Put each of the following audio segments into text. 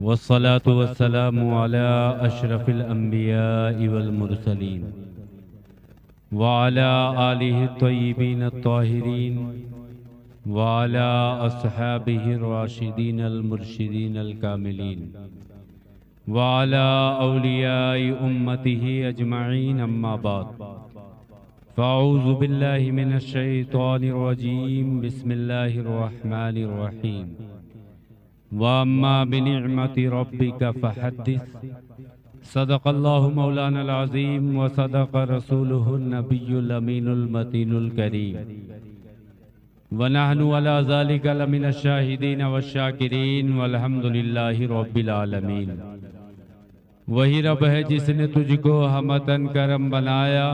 वस्सलातु वस्सलामु अला अशरफिल अंबियाइ वल मुरसलीन व अला आलिहि त्वय्यिबीन अत्ताहिरीन व अला अस्हाबिहि राशिदीन अल मुर्शिदीन अल कामिलीन व अला औलियाइ उम्मतिहि अजमईन अम्मा बाद फ़अऊज़ु बिल्लाहि मिनश शैतानिर रजीम बिस्मिल्लाहिर रहमानिर रहीम वअम्मा बिनिअमति रब्बिका फ़हद्दिस सदक़ल्लाहु मौलाना अज़ीम व सदक़ रसूलुहुन नबियुल अमीनुल मतीनुल करीम व नहनु अला ज़ालिका लमिनश शाहिदीन वश्शाकिरीन वल्हम्दुलिल्लाहि रब्बिल आलमीन। वही रब है जिसने तुझको हमतन करम बनाया,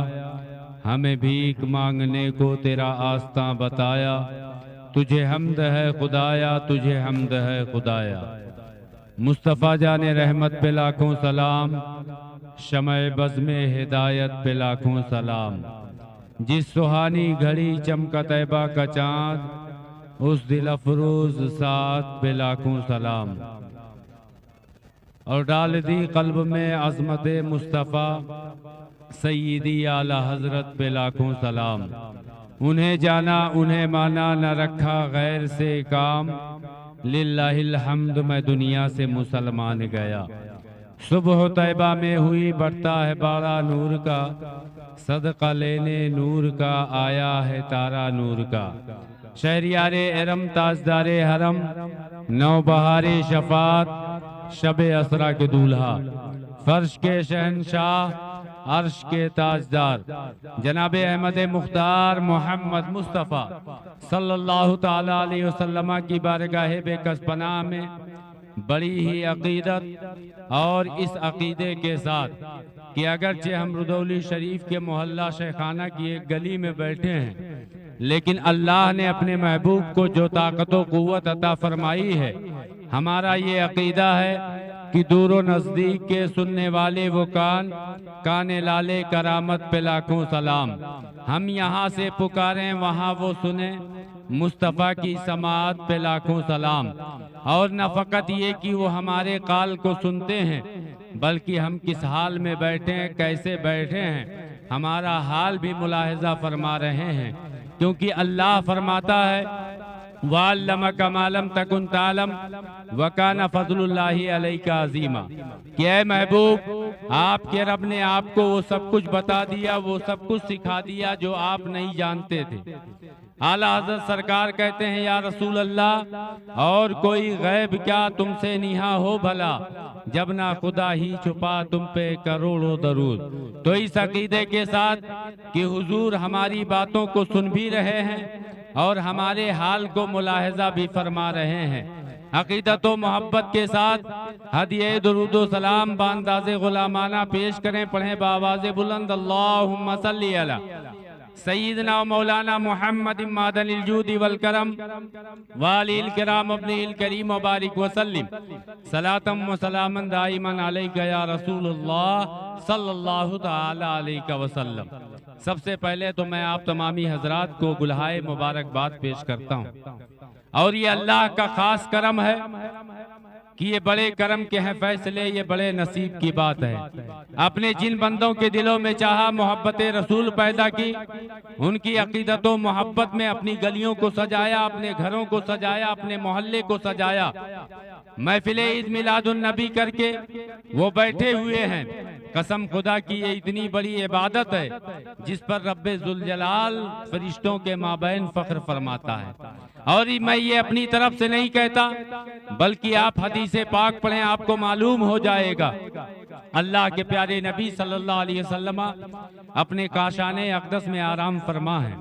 हमें भीख मांगने को तेरा आस्था बताया। तुझे हम्द है खुदाया, तुझे हम्द है खुदाया। मुस्तफ़ा जाने रहमत पे लाखों सलाम, शमए बज़्मे हिदायत पे लाखों सलाम। जिस सुहानी घड़ी चमका तैबा का चाँद, उस दिल अफरोज साथ पे लाखों सलाम। और डाल दी कल्ब में अज़मत मुस्तफ़ा, सय्यदी आला हज़रत पे लाखों सलाम। उन्हें जाना उन्हें माना, न रखा गैर से काम। लिल्लाहिल हम्द, मैं दुनिया से मुसलमान गया। सुबह तैबा में हुई बढ़ता है बाड़ा नूर का, सदका लेने नूर का आया है तारा नूर का। शहरियारे एरम ताजदारे हरम, नौबहारे शफात, शबे असरा के दूल्हा, फर्श के शहनशाह, अर्श के ताजदार, जनाबे अहमद मुख्तार मोहम्मद मुस्तफ़ा सल्लल्लाहु ताला अलैहि वसल्लम की बारगाह बेकस पनाह में बड़ी ही अकीदत और इस अकीदे के साथ कि अगरचे हम रुदौली शरीफ के मोहल्ला शेखाना की एक गली में बैठे हैं, लेकिन अल्लाह ने अपने महबूब को जो ताकत व क़ुव्वत अता फरमाई है, हमारा ये अकीदा है कि दूरो नज़दीक के सुनने वाले वो काने लाले करामत पे लाखों सलाम। हम यहाँ से पुकारें वहाँ वो सुने, मुस्तफ़ा की समाअत पे लाखों सलाम। और न फ़कत ये कि वो हमारे काल को सुनते हैं, बल्कि हम किस हाल में बैठे हैं, कैसे बैठे हैं, हमारा हाल भी मुलाहिज़ा फरमा रहे हैं। क्योंकि अल्लाह फरमाता है वअल्लमका मा लम तकुन तालम व काना फज़लुल्लाहि अलैका अज़ीमा, कि ऐ महबूब आपके रब ने आपको वो सब कुछ बता दिया, वो सब कुछ सिखा दिया जो आप नहीं जानते थे। आला हज़रत सरकार कहते हैं या रसूल अल्लाह, और कोई गैब क्या तुमसे निहा हो भला, जब ना खुदा ही छुपा तुम पे करोड़ों दरूद। तो इस अकीदे के साथ कि हुजूर हमारी बातों को सुन भी रहे हैं और हमारे हाल को मुलाहिज़ा भी फरमा रहे हैं, अकीदत व मोहब्बत के साथ हदिये दुरूद व सलाम बांदाज़े गुलामाना पेश करें। पढ़ें बावाज़े बुलंद अल्लाहुम्मा सल्ली अला सय्यिदना व मौलाना मुहम्मद मादनिल जूदी वल करम वालिल किराम अब्निल करीम व बारिक व सल्लिम सलातम व सलामन दाइमन अलैका या रसूलुल्लाह सल्लल्लाहु तआला अलैहि वसल्लम। सबसे पहले तो मैं आप तमामी हजरात को गुलहाए मुबारकबाद पेश करता हूँ। और ये अल्लाह का खास करम है कि ये बड़े करम के हैं फैसले, ये बड़े नसीब की बात है। अपने जिन बंदों के दिलों में चाहा मोहब्बत रसूल पैदा की, उनकी अकीदत व मोहब्बत में अपनी गलियों को सजाया, अपने घरों को सजाया, अपने मोहल्ले को सजाया। महफिल ईद मिलादुन नबी करके वो बैठे हुए हैं। कसम खुदा की ये इतनी बड़ी इबादत है जिस पर रब्बे जुल जलाल फरिश्तों के माबैन फख्र फरमाता है। और मैं ये अपनी तरफ से नहीं कहता, बल्कि आप हदीसे पाक पढ़ें, आपको मालूम हो जाएगा। अल्लाह के प्यारे नबी सल्लल्लाहु अलैहि वसल्लम अपने काशाने अक़दस में आराम फरमा है।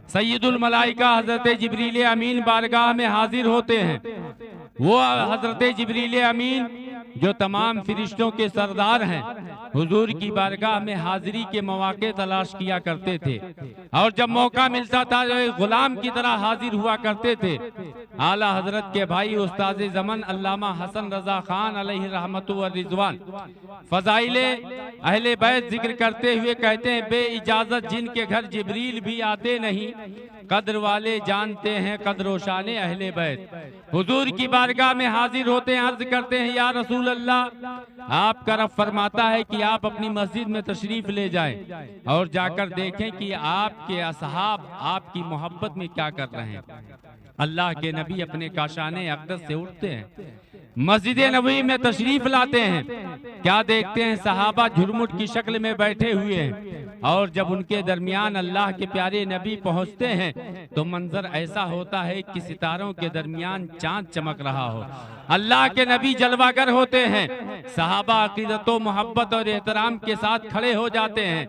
सय्यदुल मलाइका हजरत जिब्रील अमीन बारगाह में हाजिर होते हैं। वो हजरत जिब्रील अमीन जो तमाम फरिश्तों के सरदार हैं, हुजूर की बारगाह में हाजिरी के मौके तलाश किया करते थे। और जब मौका मिलता था जो एक गुलाम की तरह हाजिर हुआ करते थे। आला हजरत के भाई उस्ताद ज़मान अल्लामा हसन रजा खान अलैहि रहमतु व रिज़वान फजाइले अहले बैत जिक्र करते हुए कहते हैं, बे इजाजत जिनके घर जिब्रील भी आते नहीं, कद्र वाले जानते हैं कद्र शान अहले बैत। हुजूर की बारगाह में हाजिर होते हैं, अर्ज करते हैं, या रसूल अल्लाह, आपका रब फरमाता है कि आप अपनी मस्जिद में तशरीफ ले जाएं और जाकर देखें कि आपके असहाब आपकी मोहब्बत में क्या कर रहे हैं। अल्लाह के नबी अपने काशाने अक़दस से उठते हैं, मस्जिद नबवी में तशरीफ लाते हैं, क्या देखते हैं, सहाबा झुरमुट की शक्ल में बैठे हुए हैं, और जब उनके दरमियान अल्लाह के प्यारे नबी पहुंचते हैं तो मंजर ऐसा होता है कि सितारों के दरमियान चांद चमक रहा हो। अल्लाह के नबी जलवागर होते हैं, सहाबा अकीदत मोहब्बत और एहतराम के साथ खड़े हो जाते हैं,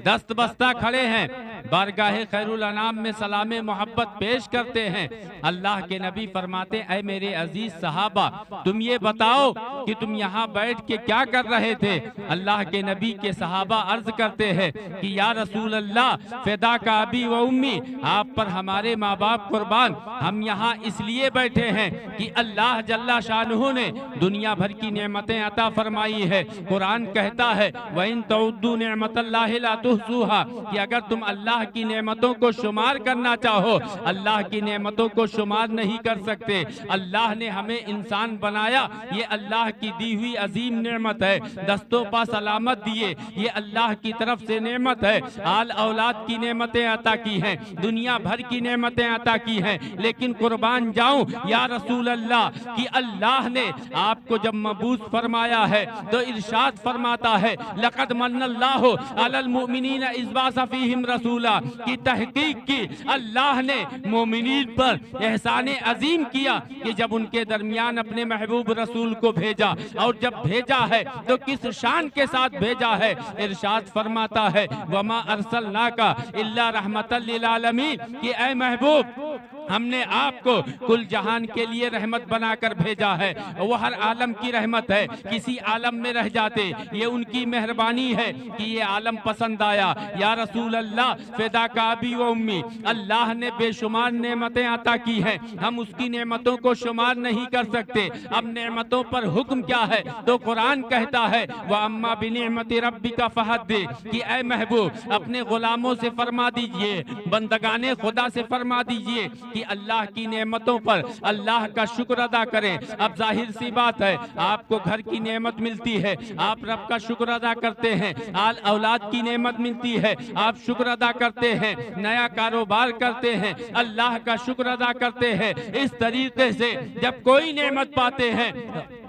दस्त बस्ता खड़े हैं, बारगाह खैरुल अनाम में सलामे मोहब्बत पेश करते हैं। अल्लाह के नबी फरमाते, ऐ मेरे अजीज सहाबा, तुम ये बताओ कि तुम यहाँ बैठ के क्या कर रहे थे। अल्लाह के नबी के सहाबा अर्ज करते हैं कि या रसूल अल्लाह, फिदा का अबी व उम्मी, आप पर हमारे माँ बाप कुर्बान, हम यहाँ इसलिए बैठे हैं कि अल्लाह जल्ला शानहू ने दुनिया भर की नेमतें अता फरमाई है। कुरान कहता है, व इन तउद्दू नेमतल्लाहि ला तुहसूहा, कि अगर तुम अल्लाह की नेमतों को शुमार करना चाहो, अल्लाह की नेमतों को शुमार नहीं कर सकते। अल्लाह ने हमें इंसान बनाया, ये अल्लाह की दी हुई अजीम नेमत है। दस्तों पा सलामत दिए, ये अल्लाह की तरफ से नेमत है। आल औलाद की नेमतें अता की हैं, दुनिया भर की नेमतें अता की हैं, लेकिन कुर्बान जाऊं या रसूल अल्लाह कि अल्लाह ने आपको जब मबूस फरमाया है तो इरशाद फरमाता है, लक़द मन्नल्लाहु अलल मुमिनीना इज़ बअसा फ़ीहिम रसूला, की तहकीक की अल्लाह ने मोमिनीन पर एहसान अजीम किया कि जब उनके दरमियान अपने महबूब रसूल को भेजा, और जब भेजा है तो किस शान के साथ भेजा है। इरशाद फरमाता है, वमा अरसलनाका इल्ला रहमतल लिल आलमीन, कि ऐ महबूब, हमने आपको कुल जहान के लिए रहमत बनाकर भेजा है। वो हर आलम की रहमत है, किसी आलम में रह जाते, ये उनकी मेहरबानी है कि ये आलम पसंद आया। या रसूल अल्लाह, फिदा का अबी व उम्मी, अल्लाह ने बेशुमार नेमतें अता की हैं, हम उसकी नेमतों को शुमार नहीं कर सकते। अब नेमतों पर हुक्म क्या है, तो कुरान कहता है, व अम्मा बिनिअमति रब्बिका फहद्दिस, कि ऐ महबूब, अपने गुलामों से फरमा दीजिए, बंदगाने खुदा से फरमा दीजिए कि अल्लाह की नेमतों पर अल्लाह का शुक्र अदा करें। अब जाहिर सी बात है, आपको घर की नेमत मिलती है, आप रब का शुक्र अदा करते हैं। आल औलाद की नेमत मिलती है, आप शुक्र अदा करते हैं। नया कारोबार करते हैं, अल्लाह का शुक्र अदा करते हैं। इस तरीके से जब कोई नेमत पाते हैं,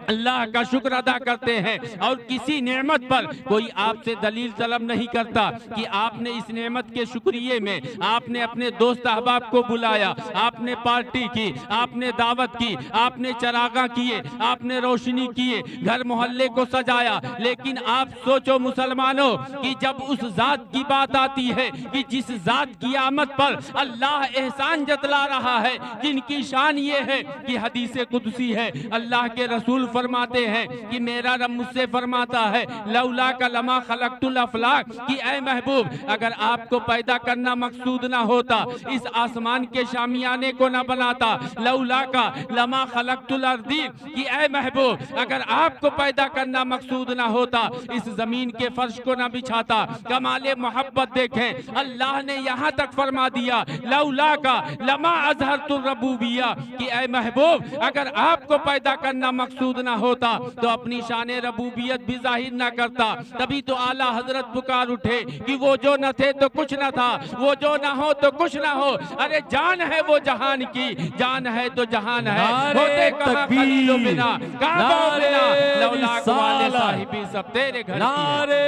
अल्लाह का शुक्र अदा करते हैं, और किसी नेमत पर कोई आपसे दलील तलब नहीं करता कि आपने इस नेमत के शुक्रिये में आपने अपने दोस्त अहबाब को बुलाया, आपने पार्टी की, आपने दावत की, आपने चरागा किए, आपने रोशनी किए, घर मोहल्ले को सजाया। लेकिन आप सोचो मुसलमानों कि जब उस जात की बात आती है कि जिस जात की आमद पर अल्लाह एहसान जतला रहा है, जिनकी शान ये है कि हदीस कुदसी है, अल्लाह के रसूल फरमाते हैं कि मेरा रब मुझसे फरमाता है, लौला का लमा खलक़तुल अफ़लाक, कि ऐ महबूब, अगर आपको पैदा करना मकसूद ना होता, इस आसमान के शामियाने को ना बनाता। लौला का लमा खलक़तुल अर्दी, कि ऐ महबूब, अगर आपको पैदा करना मकसूद ना होता, इस जमीन के फर्श को ना बिछाता। कमाले मोहब्बत देखें, अल्लाह ने यहाँ तक फरमा दिया, लौला का लमा अज़हरतुर रबूबिया, कि ऐ महबूब, अगर आपको पैदा करना मकसूद ना होता तो अपनी शान रबूबियत भी जाहिर ना करता। तभी तो आला हजरत पुकार उठे कि वो जो न थे तो कुछ न था, वो जो ना हो तो कुछ ना हो। अरे जान है वो जहान की, जान है तो जहान है, होते कहां खलीलो बिना, काबा बिना, लौलाक वाले साहिबी सब तेरे घर की है। नारे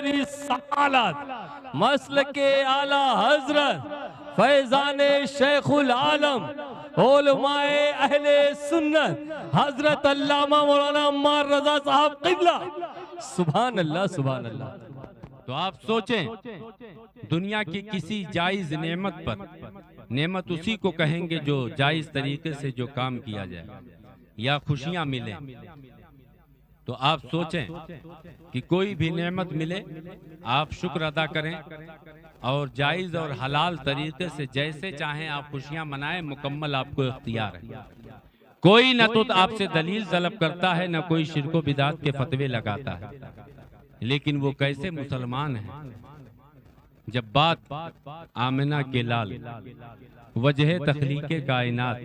रिसालत मसल के आला हजरत फैजाने शेखुल आलम उलमाए अहले सुन्नत हजरत अल्लामा मौलाना अम्मार रजा साहब क़िबला, सुभान अल्लाह सुभान अल्लाह। तो आप सोचें, दुनिया की किसी जायज नेमत पर, नेमत उसी को कहेंगे जो जायज तरीके से जो काम किया जाए या खुशियां मिले, तो आप सोचें कि कोई भी नेमत मिले आप शुक्र अदा करें और जायज़ और हलाल तरीके से जैसे चाहें आप खुशियां मनाएं, मुकम्मल आपको इख्तियार है। कोई न तो आपसे दलील तलब करता है, न कोई शिर्को बिदात के फतवे लगाता है, लेकिन वो कैसे मुसलमान हैं जब बात आमिना के लाल वजह तखलीके कायनात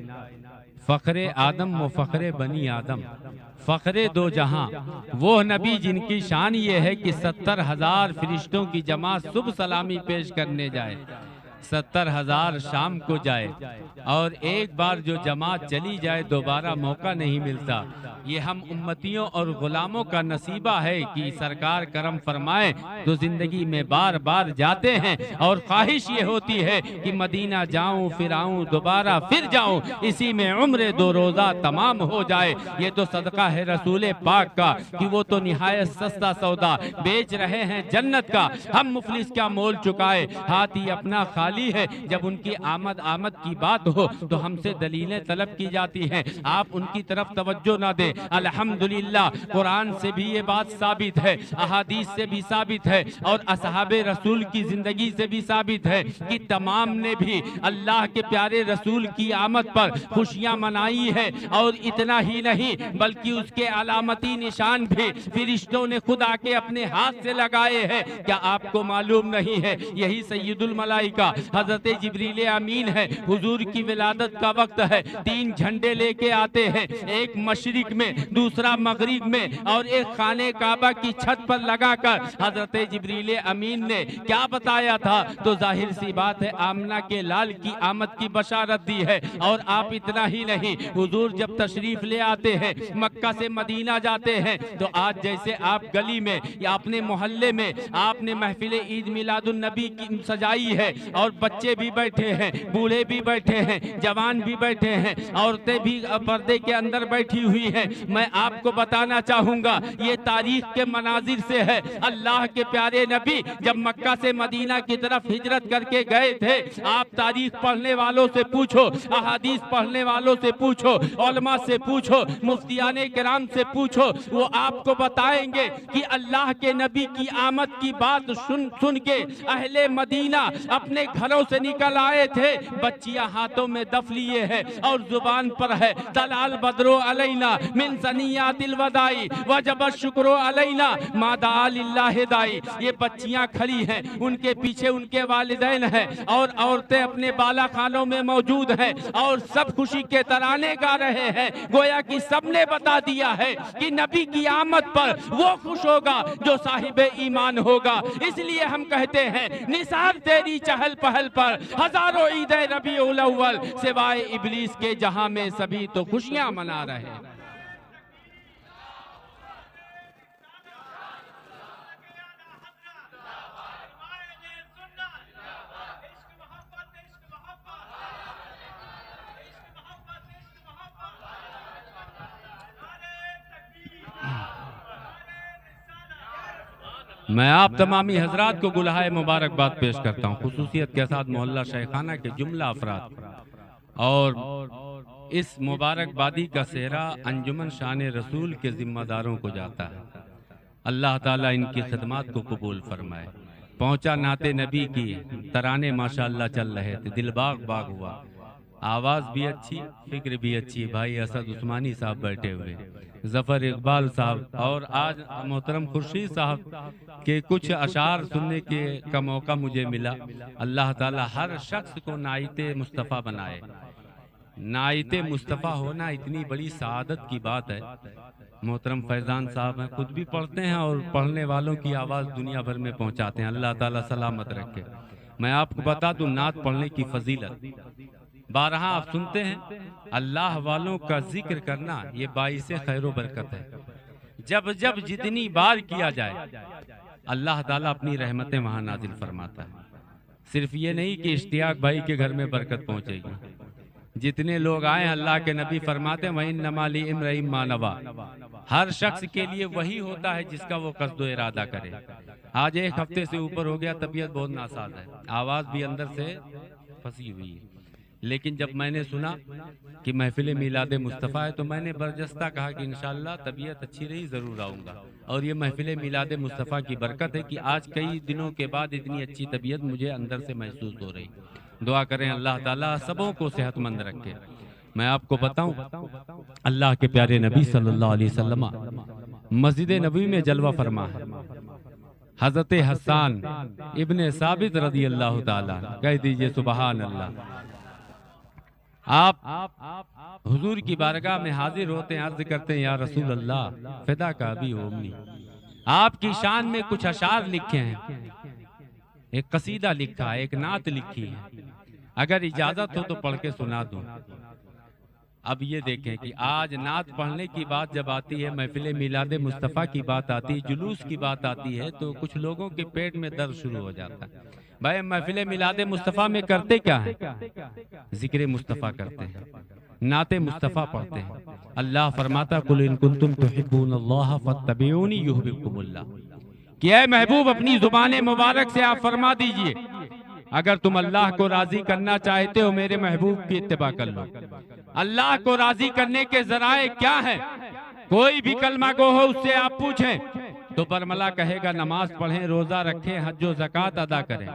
फ़ख्रे आदम व फ़ख्रे बनी आदम फ़ख्रे दो जहां वो नबी जिनकी शान ये है कि 70,000 फरिश्तों की जमात सुबह सलामी पेश करने जाए, 70,000 शाम को जाए और एक बार जो जमात चली जाए दोबारा मौका नहीं मिलता। ये हम उम्मतियों और गुलामों का नसीबा है कि सरकार करम फरमाए तो जिंदगी में बार बार जाते हैं और ख्वाहिश ये होती है कि मदीना जाऊं फिर आऊं दोबारा फिर जाऊं, इसी में उम्र 2 रोजा तमाम हो जाए। ये तो सदका है रसूल पाक का कि वो तो निहायत सस्ता सौदा बेच रहे हैं जन्नत का। हम मुफलिस क्या मोल चुकाए, हाथ ही अपना खाली है। जब उनकी आमद की बात हो तो हमसे दलीलें तलब की जाती हैं, आप उनकी तरफ तवज्जो ना दें। अल्हम्दुलिल्लाह कुरान से भी ये बात साबित है, अहादीस से भी साबित है और असहाबे रसूल की जिंदगी से भी साबित है कि तमाम ने भी अल्लाह के प्यारे रसूल की आमद पर खुशियां मनाई है। और इतना ही नहीं बल्कि उसके अलामती निशान भी फरिश्तों ने खुद आके अपने हाथ से लगाए हैं। क्या आपको मालूम नहीं है यही सैयदुल मलाइका हजरत जिब्रील अमीन है, हुजूर की विलादत का वक्त है, 3 झंडे लेके आते हैं, एक मशरिक में दूसरा मगरिब में और एक खाने काबा की छत पर लगाकर हजरत जिब्रील अमीन ने क्या बताया था। तो जाहिर सी बात है आमना के लाल की आमद की बशारत दी है। और आप इतना ही नहीं, हुजूर जब तशरीफ ले आते हैं मक्का से मदीना जाते हैं तो आज जैसे आप गली में या अपने मोहल्ले में आपने महफिल ईद मिलादुन नबी की सजाई है और बच्चे भी बैठे हैं, बूढ़े भी बैठे हैं, जवान भी बैठे हैं, औरतें भी पर्दे के अंदर बैठी हुई हैं। मैं आपको बताना चाहूंगा ये तारीख के मनाजिर से है। अल्लाह के प्यारे नबी जब मक्का से मदीना की तरफ हिजरत करके गए थे, आप तारीख पढ़ने वालों से पूछो, अहादीस पढ़ने वालों से पूछो, उलमा से पूछो, मुफ्तियाने किराम से पूछो, वो आपको बताएंगे कि अल्लाह के नबी की आमद की बात सुन के अहले मदीना अपने घरों से निकल आए थे, बच्चियां हाथों में दफ लिए हैं और जुबान पर है तलाल बदरो अलैना मिन सनियातिल वदाई वजब शुक्रो अलैना मादा लिल्लाहि दाई। ये बच्चियां खड़ी हैं, उनके पीछे उनके वालिदैन हैं और औरतें अपने बाला खानों में मौजूद हैं और सब खुशी के तराने गा रहे हैं। गोया कि सबने बता दिया है कि नबी की आमद पर वो खुश होगा जो साहिबे ईमान होगा। इसलिए हम कहते हैं निसार तेरी चहल पहल पर हजारों ईदे रबीउल अव्वल, सिवाय इब्लीस के जहां में सभी तो खुशियां मना रहे हैं। मैं आप तमामी हजरात को गुलहाए मुबारकबाद पेश करता हूँ, खुसूसियत के साथ मोहल्ला शेखाना के जुमला अफराद। और इस मुबारकबादी का सेहरा अंजुमन शान रसूल के जिम्मेदारों को जाता है। अल्लाह ताला इनकी खिदमत को कबूल फरमाए। पहुँचा नाते नबी की तराने माशाअल्लाह चल रहे थे, दिल बाग बाग हुआ, आवाज़ भी अच्छी, फिक्र भी अच्छी। भाई असद उस्मानी साहब बैठे हुए, जफर इकबाल साहब, और आज मोहतरम खुर्शीद साहब के कुछ अशार सुनने के का मौका मुझे मिला। अल्लाह ताला हर शख्स को नाइते मुस्तफ़ा बनाए। नाइते मुस्तफ़ा होना इतनी बड़ी सआदत की बात है। मोहतरम फैज़ान साहब हैं, खुद भी पढ़ते हैं और पढ़ने वालों की आवाज़ दुनिया भर में पहुँचाते हैं। अल्लाह ताला सलामत रखे। मैं आपको बता दूं नात पढ़ने की फजीलत बारहा आप सुनते हैं। अल्लाह वालों का जिक्र करना ये बाइसे खैर बरकत है। जब जब जितनी बार किया जाए अल्लाह ताला अपनी रहमतें वहां नाजिल फरमाता है। सिर्फ ये नहीं कि इश्तियाक भाई के घर में बरकत पहुंचेगी, जितने लोग आए अल्लाह के नबी फरमाते वहीं नमाली इमरईम मानवा, हर शख्स के लिए वही होता है जिसका वो कस्द व इरादा करे। आज 1 हफ्ते से ऊपर हो गया, तबीयत बहुत नासाज है, आवाज भी अंदर से फंसी हुई है। लेकिन जब मैंने सुना कि महफिल मिलाद मुस्तफ़ा है तो मैंने बरजस्ता कहा कि इंशाअल्लाह तबीयत अच्छी रही ज़रूर आऊँगा। और ये महफिल मिलाद मुस्तफ़ा की बरकत है कि आज कई दिनों के बाद इतनी अच्छी तबीयत मुझे अंदर से महसूस हो रही। दुआ करें अल्लाह ताला सबों को सेहतमंद रखे। मैं आपको बताऊं, अल्लाह के प्यारे नबी सल्लल्लाहु अलैहि वसल्लम मस्जिद नबवी में जलवा फरमा है। हजरत हसन इब्ने साबित रज़ी अल्लाह ताला, कह दीजिए सुबहान अल्लाह। आप हुजूर की बारगाह में हाजिर होते हैं, अर्ज करते हैं या रसूल अल्लाह फिदा का भी ओमनी। आपकी शान में कुछ अशार लिखे हैं, एक कसीदा लिखा है, एक नात लिखी है, अगर इजाजत हो तो पढ़ के सुना दूं। अब ये देखें कि आज नात पढ़ने की बात जब आती है, महफिल मिलाद मुस्तफ़ा की बात आती है, जुलूस की बात आती है, तो कुछ लोगों के पेट में दर्द शुरू हो जाता है। भाई महफिल मिलाद मुस्तफ़ा में करते क्या है? जिक्र मुस्तफ़ा करते हैं, नाते मुस्तफ़ा पढ़ते हैं। अल्लाह फरमाता कुल इन कुंतुम तुहिब्बूनल्लाह फत्तबिऊनी युहब्बुकुमुल्लाह, कि ऐ महबूब अपनी जुबान मुबारक से आप फरमा दीजिए अगर तुम अल्लाह को राजी करना चाहते हो मेरे महबूब की इत्तिबा कर लो। अल्लाह को राजी करने के जराए क्या है? कोई भी कलमा गो हो उससे आप पूछें तो बरमला कहेगा नमाज पढ़ें, रोजा रखें, हज व ज़कात अदा करें,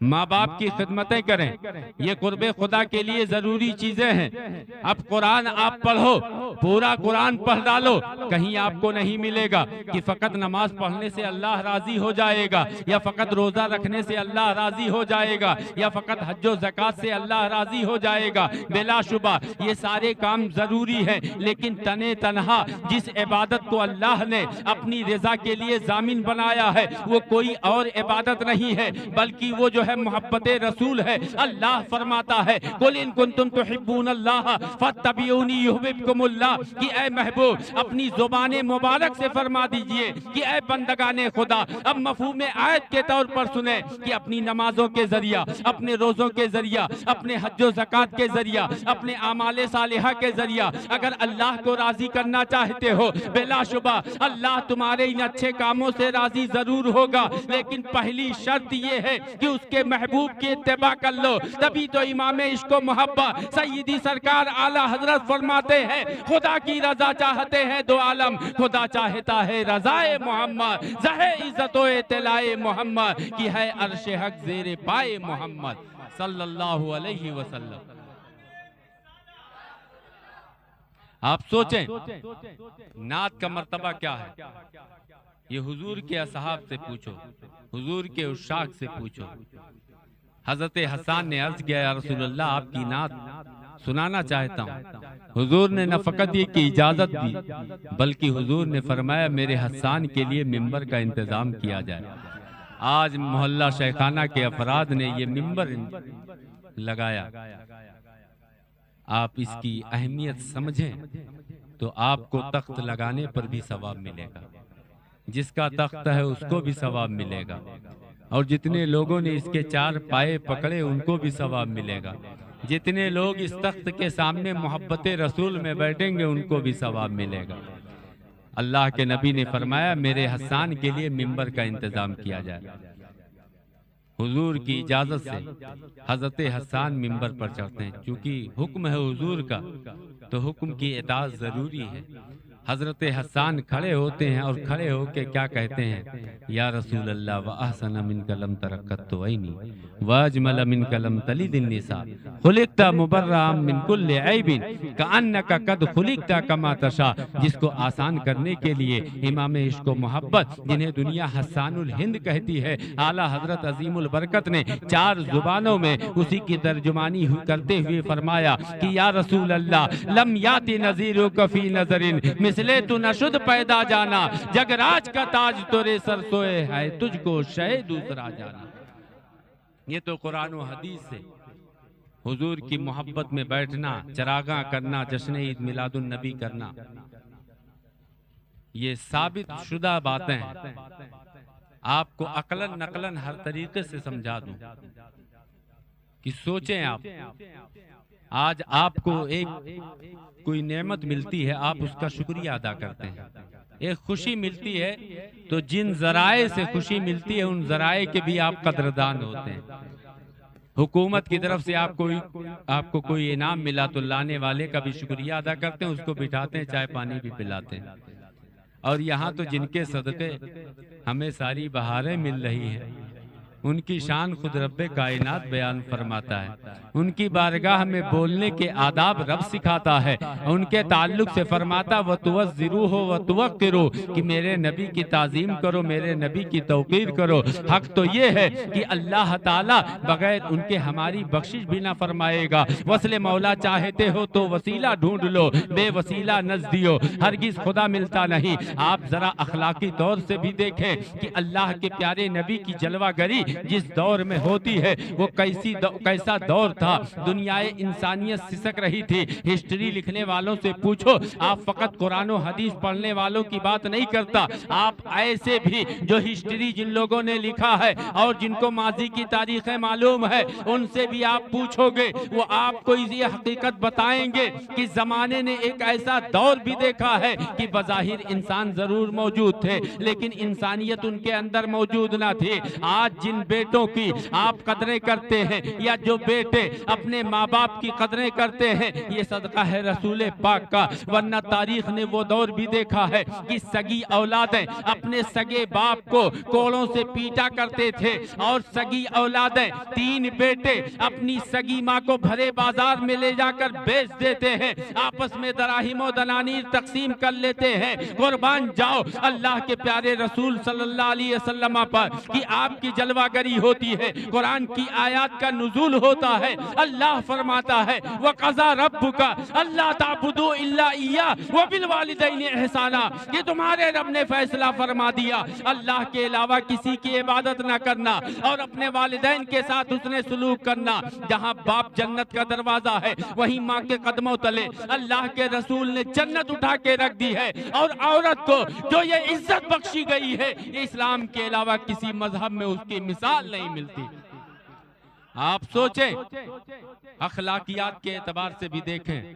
माँ बाप की खिदमतें करें। ये कुर्बे खुदा के लिए जरूरी चीजें हैं। अब कुरान आप पढ़ो, पूरा कुरान पढ़ डालो, कहीं आपको नहीं मिलेगा कि फकत नमाज पढ़ने से अल्लाह राजी हो जाएगा, या फकत रोजा रखने से अल्लाह राजी हो जाएगा, या फकत हज व ज़कात से अल्लाह राजी हो जाएगा। बिलाशुबा ये सारे काम जरूरी है, लेकिन तने तनहा जिस इबादत को अल्लाह ने अपनी रजा के लिए जामिन बनाया है वो कोई और इबादत नहीं है, बल्कि वो जो है मोहब्बत रसूल है। अल्लाह फरमाता है कुल इन कुंतुम तुहिब्बूनल्लाह फत्तबिऊनी युहब्बुकुमुल्लाह, कि ऐ महबूब अपनी जुबान मुबारक से फरमा दीजिए कि ऐ बंदगाने खुदा। अब मफहूम आयत के तौर पर सुने कि अपनी नमाजों के जरिया, अपने रोजों के जरिया, अपने हज व ज़कात के जरिया, अपने आमाले सालिहा के जरिया अगर अल्लाह को राजी करना चाहते हो, बिलाशुबा अल्लाह तुम्हारे इन अच्छे कामों से राजी जरूर होगा, लेकिन पहली शर्त ये है कि उसके महबूब की इत्तिबा कर लो। तभी तो इमाम इश्क व मोहब्बत सय्यदी सरकार आला हजरत फरमाते हैं खुदा की रजा चाहते हैं दो आलम, खुदा चाहता है रजाए मोहम्मद, जहे इज्जत व इत्तलाए मोहम्मद, की है अर्श हक ज़ेरे पाए मोहम्मद सल्लल्लाहु अलैहि वसल्लम। आप सोचें नात का मर्तबा क्या है? ये हुजूर के असहाब से पूछो, हुजूर के उशाक से पूछो। हजरत हसन ने अर्ज किया या रसूल अल्लाह आपकी नात सुनाना चाहता हूँ। हुजूर ने न फकत ये की इजाजत दी, बल्कि हुजूर ने फरमाया मेरे हसन के लिए मिंबर का इंतजाम किया जाए। आज मोहल्ला शेखाना के अफराद ने ये मिंबर लगाया। आप इसकी अहमियत समझें तो आपको तख्त लगाने पर भी सवाब मिलेगा, जिसका तख्त है उसको भी सवाब मिलेगा, और जितने लोगों ने इसके चार पाए पकड़े उनको भी सवाब मिलेगा। जितने लोग इस तख्त के सामने मोहब्बत रसूल में बैठेंगे उनको भी सवाब मिलेगा। अल्लाह के नबी ने फरमाया मेरे हसन के लिए मिंबर का इंतजाम किया जाए। हुजूर की इजाजत से हजरत हसन मिंबर पर चढ़ते हैं। चूंकि हुक्म है हुजूर का तो हुक्म की इताअत जरूरी है। हजरत हसन खड़े होते हैं और खड़े होके क्या कहते हैं, या रसूल अल्लाह व अहसन मिन कलम तरक्कत तो ऐनी व अजमल मिन कलम तलिदिन निसा खुलिकता मुबर्रअम मिन कुल्लि ऐबिन कअन्नका कद खुलिकता कमा तशा। जिसको आसान करने के लिए इमाम इश्क व मोहब्बत, जिन्हें दुनिया हसानुल हिंद कहती है, आला हजरत अजीमुल बरकत ने चार जुबानों में उसी की तर्जुमानी करते हुए फरमाया कि या रसूल अल्लाह लम याति नज़ीरु कफी नजरिन मिसले तू नशुद पैदा जाना, जगराज का ताज तोरे सर सोए है तुझको शय दूसरा जाना। ये तो कुरान व हदीस से हुजूर की मोहब्बत में बैठना, चरागा करना, जश्न ईद मिलादुन नबी करना, ये साबित शुदा बातें हैं। आपको अकलन नकलन हर तरीके से समझा दूं कि सोचें आप, आज आपको एक कोई नेमत मिलती है, आप उसका शुक्रिया अदा करते हैं। एक खुशी मिलती है तो जिन जराए से खुशी मिलती है उन जराए के भी आप कदरदान होते हैं। हुकूमत की तरफ से आपको कोई इनाम मिला तो लाने वाले का भी शुक्रिया अदा करते हैं, उसको बिठाते हैं, चाय पानी भी पिलाते हैं। और यहाँ तो जिनके सदक़े हमें सारी बहारें मिल रही हैं, उनकी शान खुद रब्बे कायनात बयान फरमाता है। उनकी बारगाह में बोलने के आदाब रब सिखाता है। उनके ताल्लुक से फरमाता व तुवज़्ज़िरू हो व तुवक्किरू, कि मेरे नबी की ताज़ीम करो, मेरे नबी की तौक़ीर करो। हक तो ये है कि अल्लाह ताला बगैर उनके हमारी बख्शिश भी ना फरमाएगा। वस्ले मौला चाहते हो तो वसीला ढूंढ लो, बेवसीला नज़दियो हरगिज़ खुदा मिलता नहीं। आप जरा अखलाकी तौर से भी देखें कि अल्लाह के प्यारे नबी की जलवागरी जिस दौर में होती है वो कैसा दौर था। दुनियाए इंसानियत सिसक रही थी। हिस्ट्री लिखने वालों से पूछो, आप फकत कुरान और हदीस पढ़ने वालों की बात नहीं करता, आप ऐसे भी जो हिस्ट्री जिन लोगों ने लिखा है और जिनको माजी की तारीखें मालूम है, उनसे भी आप पूछोगे, वो आपको ये हकीकत बताएंगे कि जमाने ने एक ऐसा दौर भी देखा है कि बज़ाहिर इंसान जरूर मौजूद थे लेकिन इंसानियत उनके अंदर मौजूद ना थी। आज जिन बेटों की आप कदरें करते हैं या जो बेटे अपने माँ बाप की कदरें करते हैं, ये सदका है रसूल पाक का। वरना तारीख ने वो दौर भी देखा है कि सगी औलादें अपने सगे बाप को कोड़ों से पीटा करते थे और सगी औलादें, 3 बेटे अपनी सगी माँ को भरे बाजार में ले जाकर बेच देते हैं, आपस में दराहिमो दनानीर तकसीम कर लेते हैं। कुर्बान जाओ अल्लाह के प्यारे रसूल सल्लल्लाहु अलैहि वसल्लम पर कि आपकी जलवागरी होती है, कुरान की आयत का नुज़ूल होता है। अल्लाह फरमाता है व क़ज़ा रब्बुका अल्ला ताबुदू इल्ला इय्या व बिल वालिदैनि इहसाना, कि तुम्हारे रब ने फैसला फरमा दिया अल्लाह के अलावा किसी की इबादत ना करना और अपने वालिदैन के साथ उसने सलूक करना। जहाँ बाप जन्नत का दरवाजा है वहीं माँ के कदमों तले अल्लाह के रसूल ने जन्नत उठा के रख दी है। और औरत को जो ये इज्जत बख्शी गई है, इस्लाम के अलावा किसी मजहब में उसकी मिसाल नहीं मिलती। आप सोचें, अखलाकियात के एतबार से भी देखें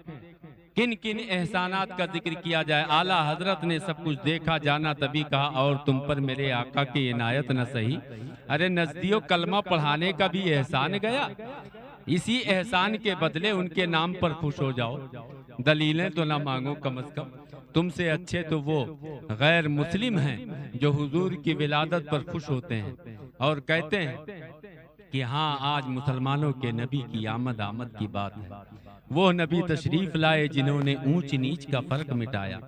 किन किन एहसानात का जिक्र किया जाए। आला हजरत ने सब कुछ देखा जाना तभी कहा और तुम पर मेरे आका की इनायत न सही। अरे नजदियों, कलमा पढ़ाने का भी एहसान गया, इसी एहसान के बदले उनके नाम पर खुश हो जाओ। दलीलें तो ना मांगो, कम अज कम तुमसे अच्छे तो वो गैर मुस्लिम हैं जो हुजूर की विलादत पर खुश होते हैं और कहते हैं कि हाँ, आज मुसलमानों के नबी की आमद की बात है। वो नबी तशरीफ लाए जिन्होंने ऊंच नीच का फर्क मिटाया,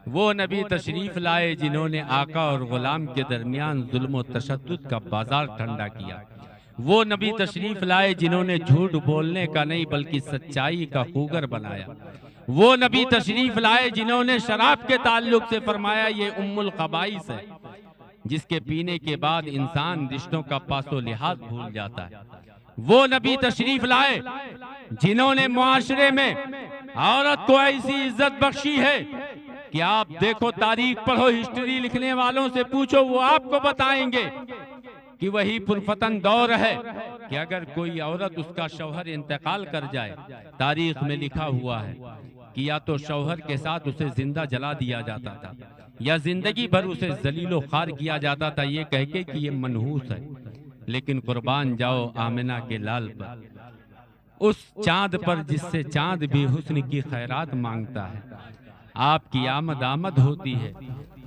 वो नबी तशरीफ लाए जिन्होंने आका और गुलाम के दरमियान जुल्म और तशद्दुद का बाजार ठंडा किया, वो नबी तशरीफ लाए जिन्होंने झूठ बोलने का नहीं बल्कि सच्चाई का खूगर बनाया, वो नबी तशरीफ लाए जिन्होंने शराब के ताल्लुक से फरमाया ये उम्मुल खबाइस है, जिसके पीने के बाद इंसान रिश्तों का पासो लिहाज भूल जाता है। वो नबी तशरीफ लाए जिन्होंने मुआशरे में औरत को ऐसी इज्जत बख्शी है कि आप देखो, तारीख पढ़ो, हिस्ट्री लिखने वालों से पूछो, वो आपको बताएंगे कि वही पुरफतन दौर है कि अगर कोई औरत उसका शौहर इंतकाल कर जाए, तारीख में लिखा हुआ है कि या तो शौहर के साथ उसे जिंदा जला दिया जाता था या जिंदगी भर उसे जलीलो खार किया जाता था, ये कह के कि ये मनहूस है। लेकिन कुर्बान जाओ आमिना के लाल पर, उस चांद पर जिससे चांद भी हुस्न की खैरात मांगता है। आपकी आमद होती है,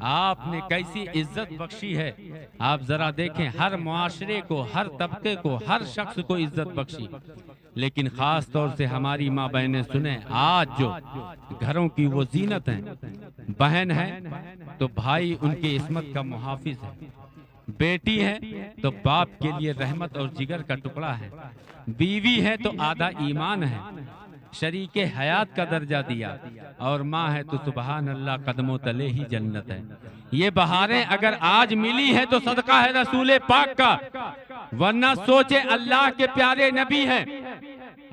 आपने कैसी इज्जत बख्शी है। आप जरा देखें, हर मुआशरे को, हर तबके को, हर शख्स को इज्जत बख्शी। लेकिन खास तौर से हमारी माँ बहनें सुने, आज जो घरों की वो जीनत हैं, बहन है तो भाई उनके इस्मत का मुहाफिज है, बेटी है तो बाप के लिए रहमत और जिगर का टुकड़ा है, बीवी है तो आधा ईमान है, शरीके हयात का दर्जा दिया, और माँ है तो सुबहान अल्लाह कदमों तले ही जन्नत है। ये बहारें अगर आज मिली है तो सदका है रसूल पाक का, वरना सोचे अल्लाह के प्यारे नबी हैं।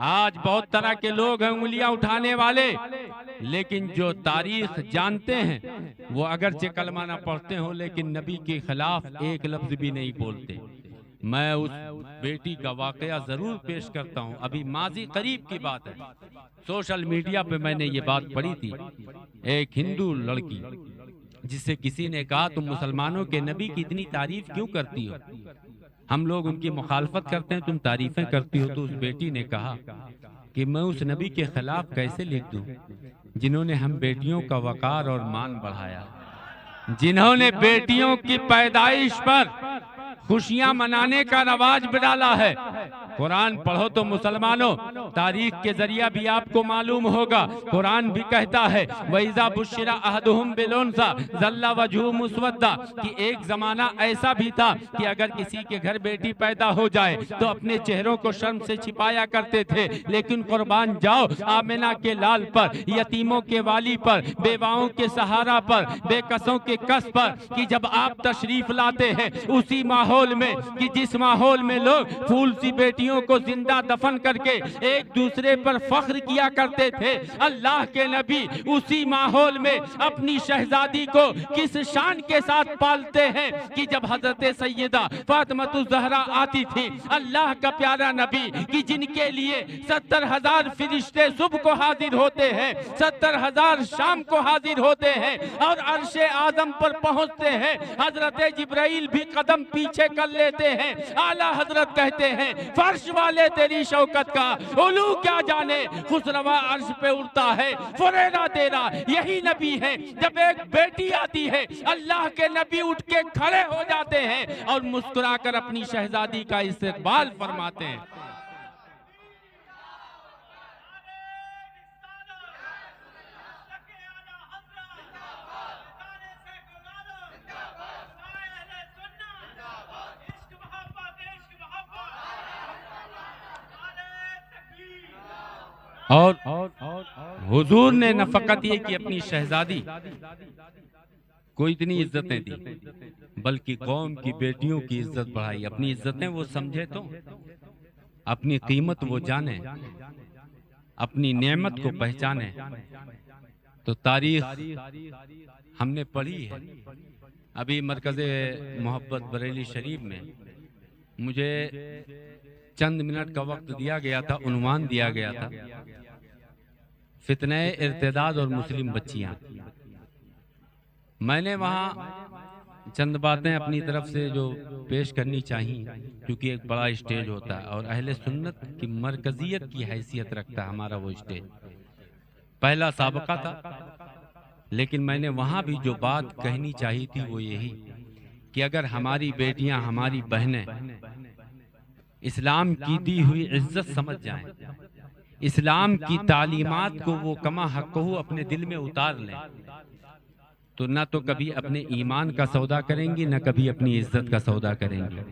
आज बहुत तरह के लोग हैं उंगलियां उठाने वाले, लेकिन जो तारीख जानते हैं वो अगरचे कलमा ना पढ़ते हो लेकिन नबी के खिलाफ एक लफ्ज भी नहीं बोलते। मैं उस बेटी का वाकया जरूर पेश करता हूं, अभी माजी करीब की बात है। सोशल मीडिया पे मैंने ये बात पढ़ी थी, एक हिंदू लड़की जिससे किसी ने कहा तुम मुसलमानों के नबी की इतनी तारीफ क्यों करती हो। हम लोग उनकी मुखालफत करते हैं, तुम तारीफें करती हो। तो उस बेटी ने कहा कि मैं उस नबी के खिलाफ कैसे लिख दूं जिन्होंने हम बेटियों का वकार और मान बढ़ाया, जिन्होंने बेटियों की पैदाइश पर खुशियां मनाने का रवाज डाला है। कुरान पढ़ो तो मुसलमानों, तारीख के जरिया भी आपको मालूम होगा, कुरान भी कहता है वैज़ा बुश्शिरा अहदुहुम बिलुन्सा ज़ल्ला वजहुहु मुस्वद्दा, कि एक जमाना ऐसा भी था कि अगर किसी के घर बेटी पैदा हो जाए तो अपने चेहरों को शर्म से छिपाया करते थे। लेकिन कुर्बान जाओ आमिना के लाल पर, यतीमों के वाली पर, बेवाओं के सहारा पर, बेकसों के कस पर, कि जब आप तशरीफ लाते हैं उसी माहौल में, कि जिस माहौल में लोग फूल सी बेटियों को जिंदा दफन करके एक दूसरे पर फख्र किया करते थे, अल्लाह के नबी उसी माहौल में अपनी शहजादी को किस शान के साथ पालते हैं कि जब हजरत सैयदा फातिमातुज़ ज़हरा आती थी, अल्लाह का प्यारा नबी कि जिनके लिए 70,000 फरिश्ते सुबह को हाजिर होते हैं, 70,000 शाम को हाजिर होते हैं और अर्शे आजम पर पहुंचते हैं, हजरत जिब्राइल भी कदम पीछे कर लेते हैं। आला हजरत कहते हैं फर्श वाले तेरी शौकत का उलू क्या जाने, खुसरवा अर्श पे उड़ता है फुरेरा तेरा। यही नबी है, जब एक बेटी आती है अल्लाह के नबी उठ के खड़े हो जाते हैं और मुस्कुराकर अपनी शहजादी का इस्तकबाल फरमाते हैं। और हुजूर ने न फकत ये कि अपनी शहजादी को इतनी इज्जतें दी, बल्कि कौम की बेटियों की इज्जत बढ़ाई। अपनी इज्जतें वो समझे तो अपनी कीमत वो जाने, अपनी नेमत को पहचाने। तो तारीख हमने पढ़ी है। अभी मरकज़े मोहब्बत बरेली शरीफ में मुझे चंद मिनट का वक्त दिया गया था, उन्वान दिया गया था फितने इर्तिदाद और मुस्लिम बच्चियां। मैंने वहाँ चंद बातें अपनी तरफ से जो पेश करनी चाहिए, क्योंकि एक बड़ा स्टेज होता है और अहले सुन्नत की मरकजियत की हैसियत रखता है हमारा वो स्टेज। पहला साबका था, लेकिन मैंने वहाँ भी जो बात कहनी चाहिए थी वो यही कि अगर हमारी बेटियां, हमारी बहनें इस्लाम की दी हुई इज्जत समझ जाएं, इस्लाम की तालीमात को वो कमा हक़्क़हू अपने दिल में उतार लें, तो न तो कभी अपने ईमान का सौदा करेंगी, न कभी अपनी इज्जत का सौदा करेंगी।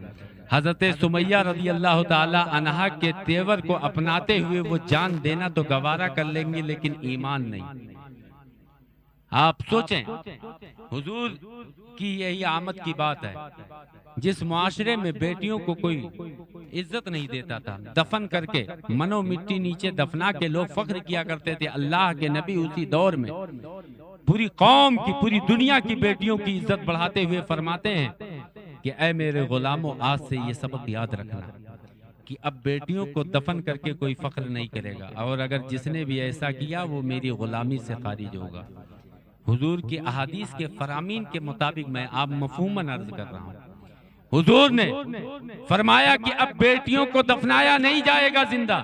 हजरत सुमैया रज़ी अल्लाह ताला अन्हा के तेवर को अपनाते हुए वो जान देना तो गवारा कर लेंगी, लेकिन ईमान नहीं। आप सोचें, हुजूर की यही आमद की बात है। जिस मुआशरे में बेटियों को कोई इज्जत नहीं देता था, दफन करके मनो मिट्टी नीचे दफना के लोग फख्र किया करते थे, अल्लाह के नबी उसी दौर में पूरी कौम की, पूरी दुनिया की बेटियों की इज्जत बढ़ाते हुए फरमाते हैं कि ऐ मेरे गुलामों, आज से ये सबक याद रखना कि अब बेटियों को दफन करके कोई फख्र नहीं करेगा, और अगर जिसने भी ऐसा किया वो मेरी गुलामी से खारिज होगा। हुजूर की अहादीस के फरामीन के मुताबिक मैं आप मफहूमन अर्ज कर रहा हूँ। हुजूर ने फरमाया कि अब बेटियों को दफनाया नहीं जाएगा जिंदा,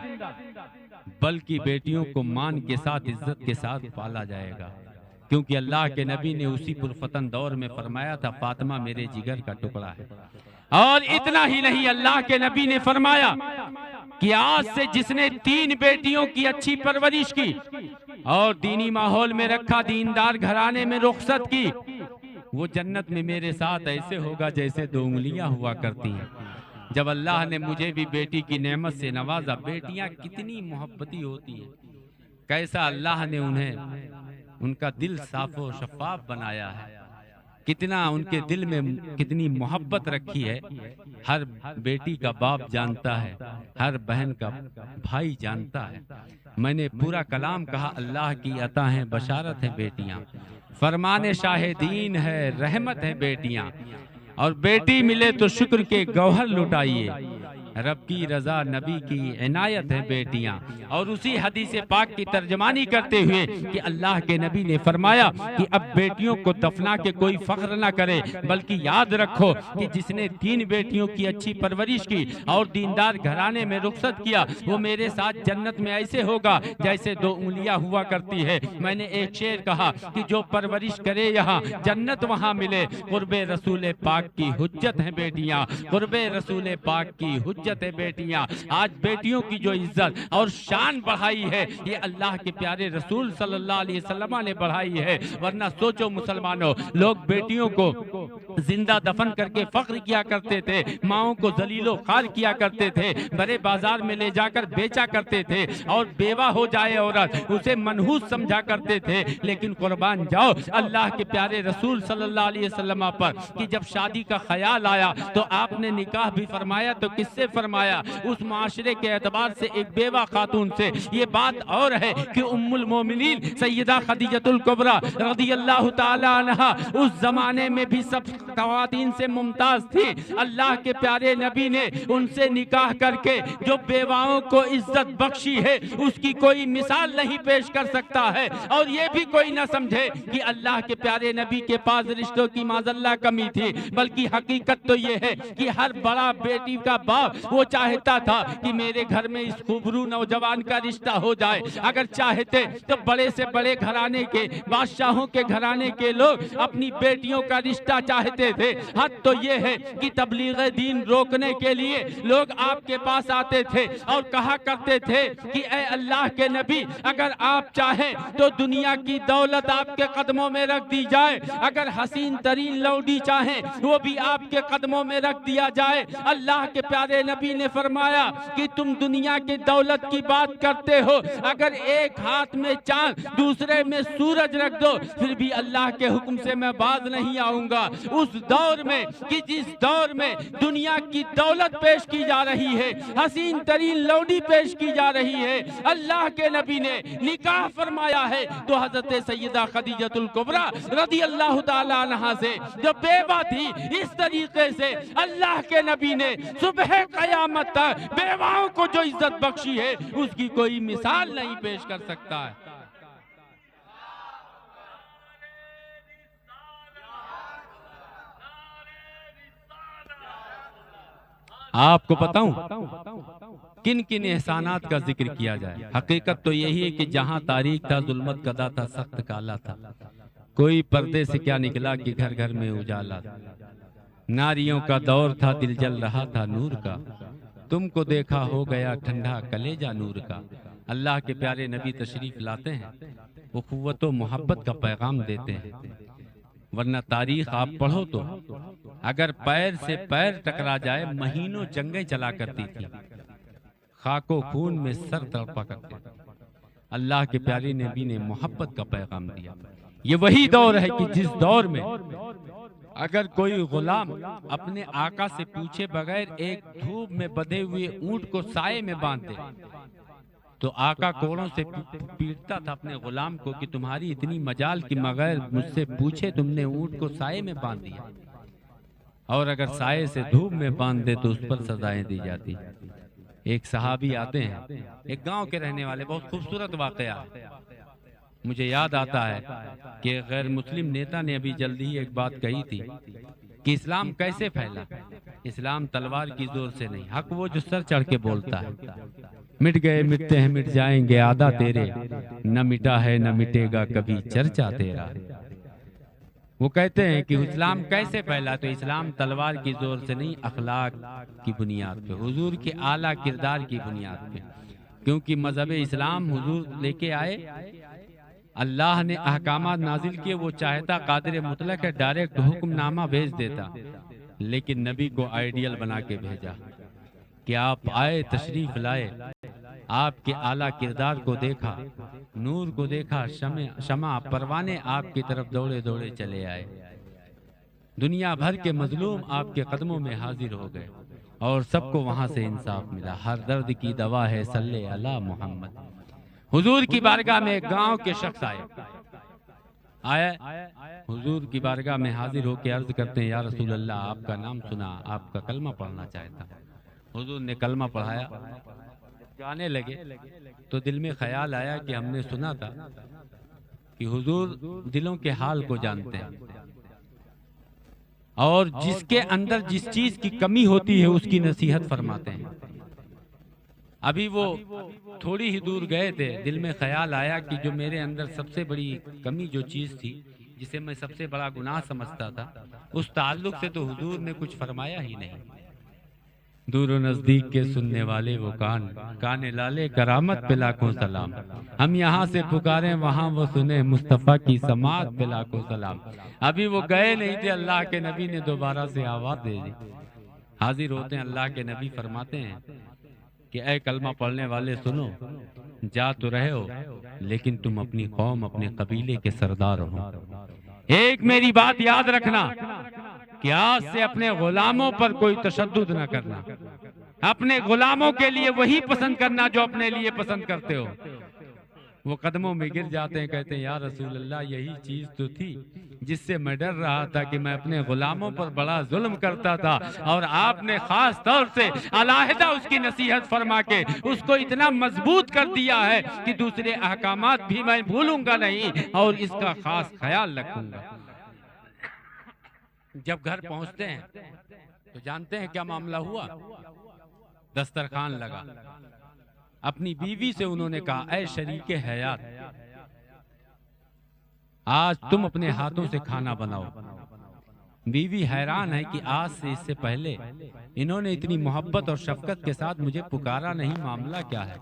बल्कि बेटियों को मान के साथ, इज्जत के साथ पाला जाएगा, क्योंकि अल्लाह के नबी ने उसी पुरफतन दौर में फरमाया था फातिमा मेरे जिगर का टुकड़ा है। और इतना ही नहीं, अल्लाह के नबी ने फरमाया कि आज से जिसने 3 बेटियों की अच्छी परवरिश की और दीनी माहौल में रखा, दीनदार घराने में रुखसत की, वो जन्नत में मेरे साथ ऐसे होगा जैसे 2 उंगलियां हुआ करती हैं। जब अल्लाह ने मुझे भी बेटी की नेमत से नवाजा, बेटियां कितनी मोहब्बती होती हैं, कैसा अल्लाह ने उन्हें, उनका दिल साफ और शफाफ बनाया है, कितना उनके दिल में कितनी मोहब्बत रखी है। हर बेटी का बाप जानता है, हर बहन का भाई जानता है। मैंने पूरा कलाम कहा, अल्लाह की अता है, बशारत है बेटियां, फरमाने शाहिदीन है, रहमत है बेटियां, और बेटी मिले तो शुक्र के गौहर लुटाइए, रब की रजा नबी की इनायत है बेटियां। और उसी हदीस पाक की तर्जमानी करते हुए कि अल्लाह के नबी ने फरमाया कि अब बेटियों को दफना के कोई फख्र ना करे, बल्कि याद रखो कि जिसने 3 बेटियों की अच्छी परवरिश की और दीनदार घराने में रुखसत किया, वो मेरे साथ जन्नत में ऐसे होगा जैसे 2 उंगलियां हुआ करती है। मैंने एक शेर कहा कि जो परवरिश करे यहाँ जन्नत वहां मिले। कुर्बे रसूल पाक की हुज्जत है बेटियां, कुर्बे रसूल पाक की हुज्जत है बेटियां। आज बेटियों की जो इज्जत और शान बढ़ाई है ये अल्लाह के प्यारे रसूल सल्लल्लाहु अलैहि वसल्लम ने बढ़ाई है। वरना सोचो मुसलमानों, लोग बेटियों को जिंदा दफन करके फख्र किया करते थे, माओं को जलीलो खार किया करते थे, बड़े बाजार में ले जाकर बेचा करते थे, और बेवा हो जाए औरत उसे मनहूस समझा करते थे। लेकिन कुर्बान जाओ अल्लाह के प्यारे रसूल सल्लल्लाहु अलैहि वसल्लम पर कि जब शादी का ख्याल आया तो आपने निकाह भी फरमाया। तो किससे फरमाया? उस माशरे के एतबार से एक बेवा खातून से। ये बात और है कि उम्मुल मोमिनीन सैयदा खदीजतुल कुबरा रज़ियल्लाहु ताला अन्हा उस जमाने में भी सब ख़वातीन से मुमताज थी। अल्लाह के प्यारे नबी ने उनसे निकाह करके जो बेवाओं को इज्जत बख्शी है उसकी कोई मिसाल नहीं पेश कर सकता है। और ये भी कोई ना समझे कि अल्लाह के प्यारे नबी के पास रिश्तों की माज़अल्लाह कमी थी, बल्कि हकीकत तो ये है कि हर बड़ा बेटी का बाप वो चाहता था कि मेरे घर में इस खूबरू नौजवान का रिश्ता हो जाए। अगर चाहते तो बड़े से बड़े घराने के बादशाहों के घराने के लोग अपनी बेटियों का रिश्ता चाहते थे। हद तो ये है कि तबलीग दीन रोकने के लिए लोग आपके पास आते थे और कहा करते थे कि ए अल्लाह के नबी, अगर आप चाहें तो दुनिया की दौलत आपके कदमों में रख दी जाए, अगर हसीन तरीन लौंडी चाहें वो भी आपके कदमों में रख दिया जाए। अल्लाह के प्यारे नबी ने फरमाया कि तुम दुनिया की दौलत की बात करते हो, अगर एक हाथ में चांद दूसरे में सूरज रख दो फिर भी अल्लाह के हुक्म से मैं बाज नहीं आऊंगा। उस दौर में कि जिस दौर में दुनिया की दौलत पेश की जा रही है, हसीन तरीन लौंडी पेश की जा रही है, अल्लाह के नबी ने निकाह फरमाया है। तो हजरत सैयदा खदीजतुल कुबरा रज़ियल्लाहु ताला अन्हा से जो बेवा थी, इस तरीके से अल्लाह के नबी ने सुबह कयामत तक बेवाओं को जो इज्जत बख्शी है उसकी कोई मिसाल नहीं पेश कर सकता है। आपको बताऊं किन किन एहसानात का जिक्र किया जाए। हकीकत तो यही है कि जहां तारीख था जुल्मत कदा था, सख्त काला था, कोई पर्दे से क्या निकला कि घर घर में उजाला था। नारियों का दौर था, दिल जल रहा था नूर का, तुमको देखा हो गया ठंडा कलेजा नूर का। अल्लाह के प्यारे नबी तशरीफ लाते हैं, वो क़ुव्वत व मोहब्बत का पैगाम देते हैं। वरना तारीख आप पढ़ो तो अगर पैर से पैर टकरा जाए महीनों जंगें चला करती थी, खाको खून में सर तड़पा करते। अल्लाह के प्यारे नबी ने मोहब्बत का पैगाम दिया। ये वही दौर है कि जिस दौर में अगर कोई गुलाम अपने आका से पूछे बगैर एक धूप में बंधे हुए ऊंट को साए में बांध दे तो आका कोड़ों से पीटता था अपने गुलाम को कि तुम्हारी इतनी मजाल कि मगर मुझसे पूछे तुमने ऊंट को साए में बांध दिया। और अगर साए से धूप में बांध दे तो उस पर सजाएं दी जाती। एक सहाबी आते हैं, एक गांव के रहने वाले, बहुत खूबसूरत वाकया मुझे याद आता है कि गैर मुस्लिम नेता ने अभी जल्दी ही एक बात कही थी कि इस्लाम कैसे फैला। इस्लाम तलवार की जोर से नहीं, हक वो जो सर चढ़ के बोलता है। मिट गए मिटते हैं मिट जाएंगे आदा तेरे, न मिटा है न मिटेगा कभी चर्चा तेरा। वो कहते हैं कि इस्लाम कैसे फैला, तो इस्लाम तलवार की जोर से नहीं, अखलाक की बुनियाद पे, हुजूर के आला किरदार की बुनियाद पे। क्योंकि मजहब इस्लाम हुजूर लेके आए, अल्लाह ने अहकामात नाजिल किए, वो चाहता कादिर मुतलक है डायरेक्ट हुक्मनामा भेज देता, लेकिन नबी को आइडियल बना के भेजा कि आप आए, तशरीफ लाए, आपके आला किरदार को देखा, नूर को देखा, शमा परवाने आपकी तरफ दौड़े दौड़े चले आए। दुनिया भर के मजलूम आपके कदमों में हाजिर हो गए और सबको वहां से इंसाफ मिला। हर दर्द की दवा है सल्ले अला मोहम्मद। हुजूर की बारगाह में एक गांव के शख्स आया, हुजूर की बारगाह में हाजिर होकर अर्ज करते हैं, या रसूल अल्लाह, आपका नाम सुना, आपका कलमा पढ़ना चाहता। हुजूर ने कलमा पढ़ाया, जाने लगे तो दिल में ख्याल आया कि हमने सुना था कि हुजूर दिलों के हाल को जानते हैं और जिसके अंदर जिस चीज की कमी होती है उसकी नसीहत फरमाते हैं। अभी वो थोड़ी ही दूर गए थे, दिल में ख्याल आया कि जो मेरे अंदर सबसे बड़ी कमी जो चीज थी, जिसे मैं सबसे बड़ा गुनाह समझता था, उस ताल्लुक से तो हुजूर ने कुछ फरमाया ही नहीं। दूर और नजदीक के सुनने वाले वो कान, काने लाले करामत पे लाखों सलाम। हम यहाँ से पुकारे वहाँ वो सुने, मुस्तफ़ा की समात पे लाखों सलाम। अभी वो गए नहीं थे, अल्लाह के नबी ने दोबारा से आवाज दे दी। हाजिर होते हैं, अल्लाह के नबी फरमाते हैं कि ऐ कलमा पढ़ने वाले सुनो, जा तो रहे हो लेकिन तुम अपनी कौम, अपने कबीले के सरदार हो। एक मेरी बात याद रखना कि आज से अपने गुलामों पर कोई तशद्दुद न करना, अपने गुलामों के लिए वही पसंद करना जो अपने लिए पसंद करते हो। वो कदमों में गिर जाते हैं, कहते हैं या रसूल अल्लाह, यही चीज तो थी जिससे मैं डर रहा था कि मैं अपने गुलामों पर बड़ा जुल्म करता था, और आपने खास तौर से अलहदा उसकी नसीहत फरमा के उसको इतना मजबूत कर दिया है कि दूसरे अहकामात भी मैं भूलूंगा नहीं और इसका खास ख्याल रखूंगा। जब घर पहुंचते हैं तो जानते हैं क्या मामला हुआ? दस्तरखान लगा। अपनी बीवी से उन्होंने कहा, ऐ शरीके हयात, आज तुम अपने हाथों से खाना बनाओ। बीवी हैरान है कि आज से इससे पहले इन्होंने इतनी मोहब्बत और शफकत के साथ मुझे पुकारा नहीं, मामला क्या है?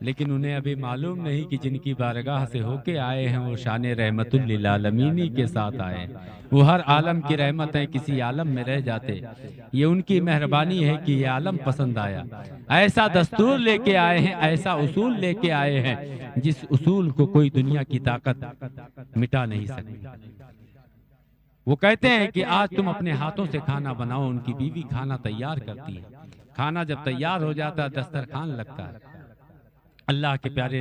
लेकिन उन्हें अभी मालूम नहीं कि जिनकी बारगाह से होके आए हैं वो शान रहमतुल लिल आलमीन के साथ आए हैं। वो हर आलम की रहमत है, किसी आलम में रह जाते। ये उनकी मेहरबानी है कि ये आलम पसंद आया। ऐसा दस्तूर लेके आए हैं, ऐसा उसूल लेके आए हैं जिस उसूल को कोई दुनिया की ताकत मिटा नहीं सकती। वो कहते हैं कि आज तुम अपने हाथों से खाना बनाओ। उनकी बीवी खाना तैयार करती है। खाना जब तैयार हो जाता है, दस्तरखान लगता है। अल्लाह के प्यारे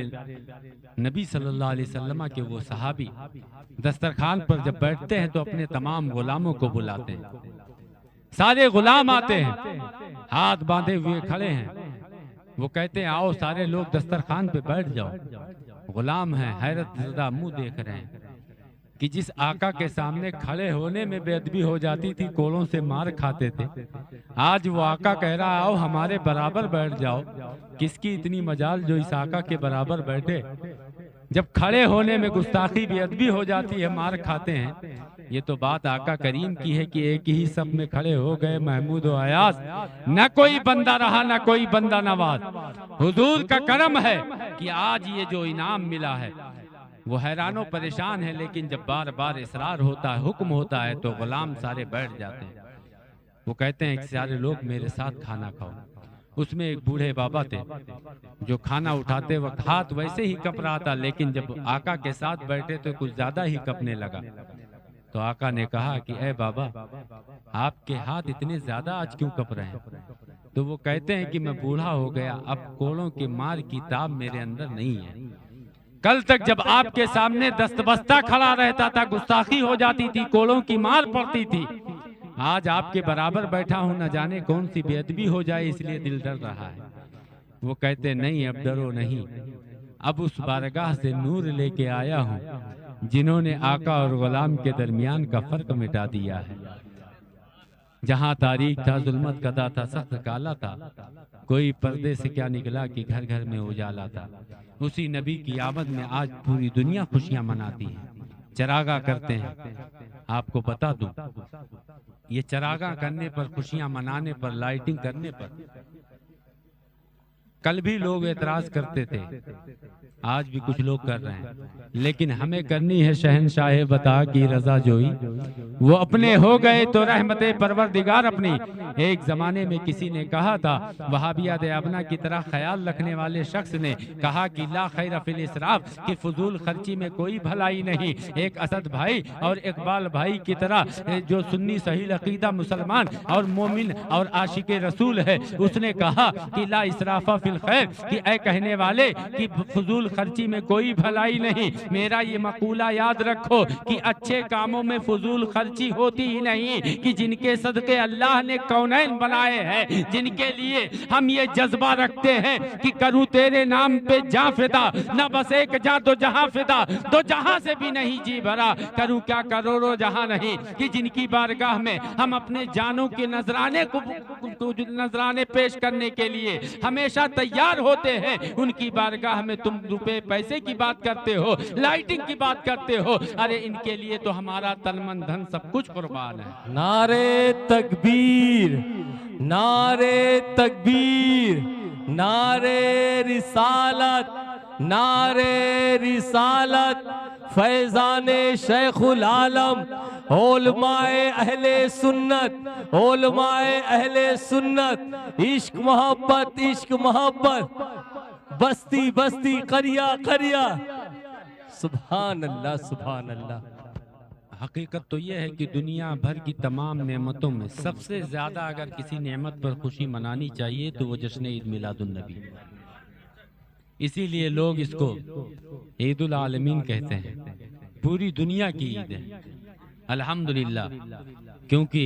नबी सल्लल्लाहु अलैहि वसल्लम के वो सहाबी दस्तरखान पर जब बैठते हैं तो अपने तमाम गुलामों को बुलाते हैं। सारे गुलाम आते हैं, हाथ बांधे हुए खड़े हैं। वो कहते हैं आओ सारे लोग दस्तरखान पे बैठ जाओ। गुलाम हैं, हैरत ज़दा मुंह देख रहे हैं कि जिस आका के सामने खड़े होने में बेअदबी हो जाती थी, कोलों से मार खाते थे, आज वो आका कह रहा आओ हमारे बराबर बैठ जाओ। किसकी इतनी मजाल जो इस आका के बराबर बैठे? जब खड़े होने में गुस्ताखी बेअदबी हो जाती है, मार खाते हैं। ये तो बात आका करीम की है कि एक ही सब में खड़े हो गए महमूद और अयाज, न कोई बंदा रहा न कोई बंदा नवाज। हुजूर का करम है कि आज ये जो इनाम मिला है। वो हैरानो परेशान है, लेकिन जब बार बार इसरार होता है, हुक्म होता है, तो गुलाम सारे बैठ जाते हैं। वो कहते हैं कि सारे लोग मेरे साथ खाना खाओ। उसमें एक बूढ़े बाबा थे जो खाना उठाते वक्त हाथ वैसे ही कप रहा था, लेकिन जब आका के साथ बैठे तो कुछ ज्यादा ही कपने लगा। तो आका ने कहा कि ए बाबा, आपके हाथ इतने ज्यादा आज क्यों कप रहे हैं? तो वो कहते हैं कि मैं बूढ़ा हो गया, अब कोड़ों के मार की ताब मेरे अंदर नहीं है। कल तक जब आपके सामने दस्तबस्ता खड़ा रहता था, गुस्ताखी हो जाती थी, कोड़ों की मार पड़ती थी। आज आपके बराबर बैठा हूं, न जाने कौन सी बेअदबी हो जाए, इसलिए दिल डर रहा है। वो कहते नहीं, अब डरो नहीं, अब उस बारगाह से नूर लेके आया हूं जिन्होंने आका और गुलाम के दरमियान का फर्क मिटा दिया है। जहां तारीख था, जुल्मत कदा था, सख्त काला था, कोई पर्दे से क्या निकला कि घर घर में उजाला था। उसी नबी की आमद में आज पूरी दुनिया खुशियां मनाती है, चरागा करते हैं। आपको बता दूं, ये चरागा करने पर, खुशियां मनाने पर, लाइटिंग करने पर कल भी लोग एतराज करते थे, आज भी कुछ लोग कर रहे हैं, लेकिन हमें करनी है शहनशाह बता की रजा जोई। वो अपने हो गए तो रहमते परवरदिगार अपनी। एक जमाने में किसी ने कहा था, वहाबिया देवना की तरह ख्याल रखने वाले शख्स ने कहा कि ला खैर फिल इसराफ, कि फजूल खर्ची में कोई भलाई नहीं। एक असद भाई और इकबाल भाई की तरह जो सुन्नी सही अकीदा मुसलमान और मोमिन और आशिक रसूल है, उसने कहा कि ला इसराफा फिल फिल खैर कि ऐ कहने वाले कि फजूल खर्ची में कोई भलाई नहीं। मेरा ये मकूला याद रखो कि अच्छे कामों में फजूल खर्ची होती ही नहीं, कि जिनके सदके अल्लाह ने कौनैन बनाए हैं, जिनके लिए हम ये जज्बा रखते हैं कि करूँ तेरे नाम पे जा फिदा, न बस एक जा दो जहां फिदा, दो जहां से भी नहीं जी भरा, करूँ क्या करोड़ों जहां नहीं, कि जिनकी बारगाह में हम अपने जानों के नजराने को नजराने पेश करने के लिए हमेशा तैयार होते हैं, उनकी बारगाह में तुम रुपए पैसे की बात करते हो, लाइटिंग की बात करते हो। अरे इनके लिए तो हमारा तन मन धन सब कुछ कुर्बान है। नारे तकबीर, नारे तकबीर, नारे रिसालत, नारे रिसालत, फैजाने शेखुल आलम, उलमाए अहले सुन्नत, उलमाए अहले सुन्नत, इश्क मोहब्बत, इश्क मोहब्बत, बस्ती बस्ती, करिया करिया। सुभान अल्लाह, सुभान अल्लाह। हकीकत तो यह है कि दुनिया भर की तमाम नेमतों में सबसे ज्यादा अगर किसी नेमत पर खुशी मनानी चाहिए तो वो जश्न ईद मिलादुन नबी। इसीलिए लोग इसको ईदुल आलमीन कहते हैं। पूरी दुनिया की ईद है अल्हम्दुलिल्लाह, क्योंकि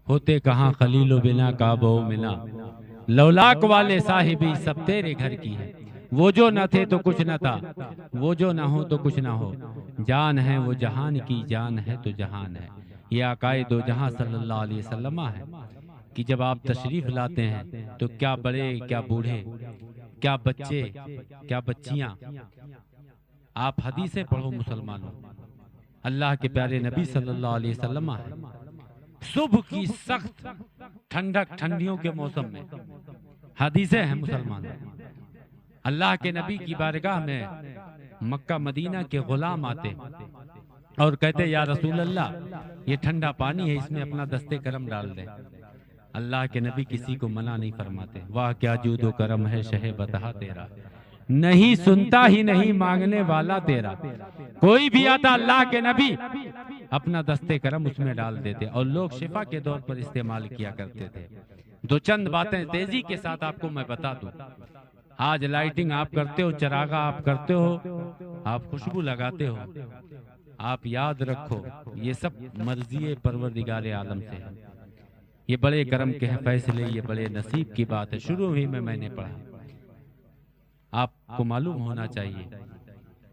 होते कहाँ खलीलो बिना काबो मिना, लौलाक वाले साहिबी सब तेरे घर की है। वो जो न थे तो कुछ न था, वो जो ना हो तो कुछ ना हो, जान है वो जहान की, जान है तो जहान है। ये आकाए दो जहां सल्लल्लाहु अलैहि वसल्लम है कि जब आप तशरीफ लाते हैं तो क्या बड़े क्या बूढ़े, क्या बच्चे क्या बच्चियां, आप हदीसें पढ़ो मुसलमानों। अल्लाह के प्यारे नबी सल्लल्लाहु अलैहि वसल्लम है सुबह की सख्त ठंडक ठंडियों के मौसम में हदीसें हैं मुसलमानों। अल्लाह के नबी की बारगाह में मक्का मदीना के गुलाम आते और कहते या रसूल अल्लाह, ये ठंडा पानी है, इसमें अपना दस्ते करम डाल दे। अल्लाह के नबी किसी को मना नहीं फरमाते। वाह क्या जूदो करम है शहे बता तेरा, नहीं सुनता ही नहीं मांगने वाला तेरा। कोई भी आता अल्लाह के नबी अपना दस्ते करम उसमें डाल देते और लोग शिफा के तौर पर इस्तेमाल किया करते थे। दो चंद बातें तेजी के साथ आपको मैं बता दूं। आज लाइटिंग आप करते हो, चरागा आप करते हो, आप खुशबू लगाते हो, आप याद रखो ये सब मर्जी परवरदिगार आलम से है। ये बड़े करम के हैं फैसले, ये बड़े नसीब की बात है। शुरू ही में मैंने पढ़ा, आपको मालूम होना चाहिए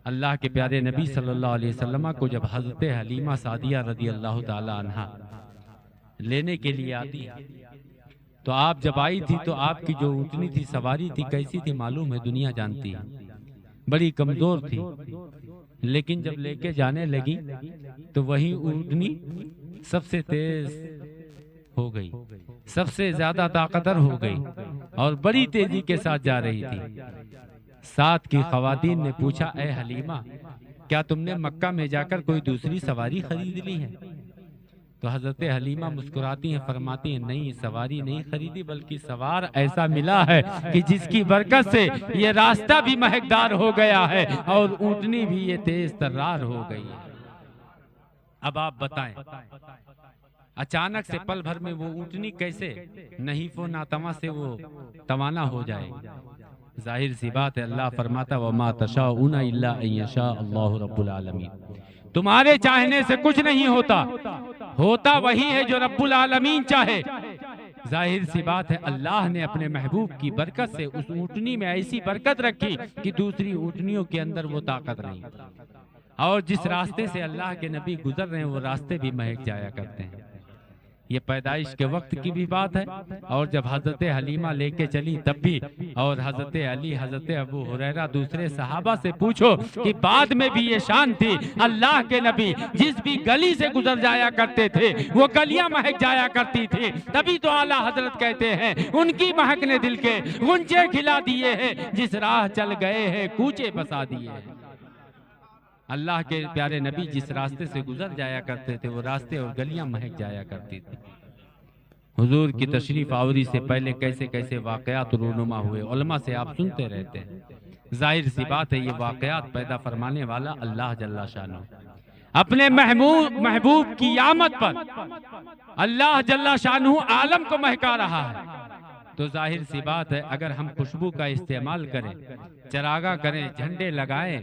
अल्लाह के प्यारे नबी सल्लल्लाहु अलैहि वसल्लम को जब हजरत हलीमा सादिया रदी अल्लाह ताला अन्हा लेने के लिए आती है तो आप जब आई थी तो आपकी जो ऊँटनी थी, सवारी थी, कैसी थी मालूम है, दुनिया जानती है, बड़ी कमजोर थी। लेकिन जब लेके जाने लगी तो वही ऊँटनी सबसे तेज हो गई, सबसे ज्यादा ताकतवर हो गई और बड़ी तेजी के साथ जा रही थी। साथ की खवातीन ने पूछा, ए हलीमा, क्या तुमने मक्का में जाकर कोई दूसरी सवारी खरीद ली है? तो हजरत हलीमा मुस्कुराती हैं, फरमाती हैं, नहीं, सवारी नहीं खरीदी, बल्कि सवार ऐसा मिला है कि जिसकी बरकत से ये रास्ता भी महकदार हो गया है और ऊँटनी भी ये तेज तर्रार हो गई है। अब आप बताएं, अचानक से पल भर में वो ऊँटनी कैसे नहीफो नातवा से वो तवाना हो जाए? जाहिर सी बात है, अल्लाह फरमाता वमा तशाऊना इल्ला अन यशा अल्लाहु रब्बुल आलमीन। तुम्हारे चाहने से कुछ नहीं होता, होता वही है जो रब्बुल आलमीन चाहे। जाहिर सी बात है, अल्लाह ने अपने महबूब की बरकत से उस ऊँटनी में ऐसी बरकत रखी कि दूसरी ऊँटनियों के अंदर वो ताकत नहीं, और जिस रास्ते से अल्लाह के नबी गुजर रहे हैं वो रास्ते भी महक जाया करते हैं। ये पैदाइश के वक्त की भी बात है, और जब हजरत हलीमा लेके चली तब भी, और हजरत अली, हजरत अबू हुरैरा, दूसरे सहाबा से पूछो कि बाद में भी ये शान थी। अल्लाह के नबी जिस भी गली से गुजर जाया करते थे वो गलियां महक जाया करती थी। तभी तो आला हजरत कहते हैं, उनकी महक ने दिल के गुंजे खिला दिए हैं, जिस राह चल गए हैं कूचे बसा दिए हैं। अल्लाह के प्यारे नबी जिस रास्ते से गुजर जाया करते थे वो रास्ते और गलियां महक जाया करती थी। हुजूर की तशरीफ आवरी से पहले कैसे कैसे वाकयात रूनुमा हुए, उलमा से आप सुनते रहते हैं। जाहिर सी बात है, ये वाकयात पैदा फरमाने वाला अल्लाह जल्ला शानो अपने महबूब की आमद पर अल्लाह जल्ला शानहू आलम को महका रहा है। तो जाहिर सी बात है अगर हम खुशबू का इस्तेमाल करें, चरागा करें, झंडे लगाएं,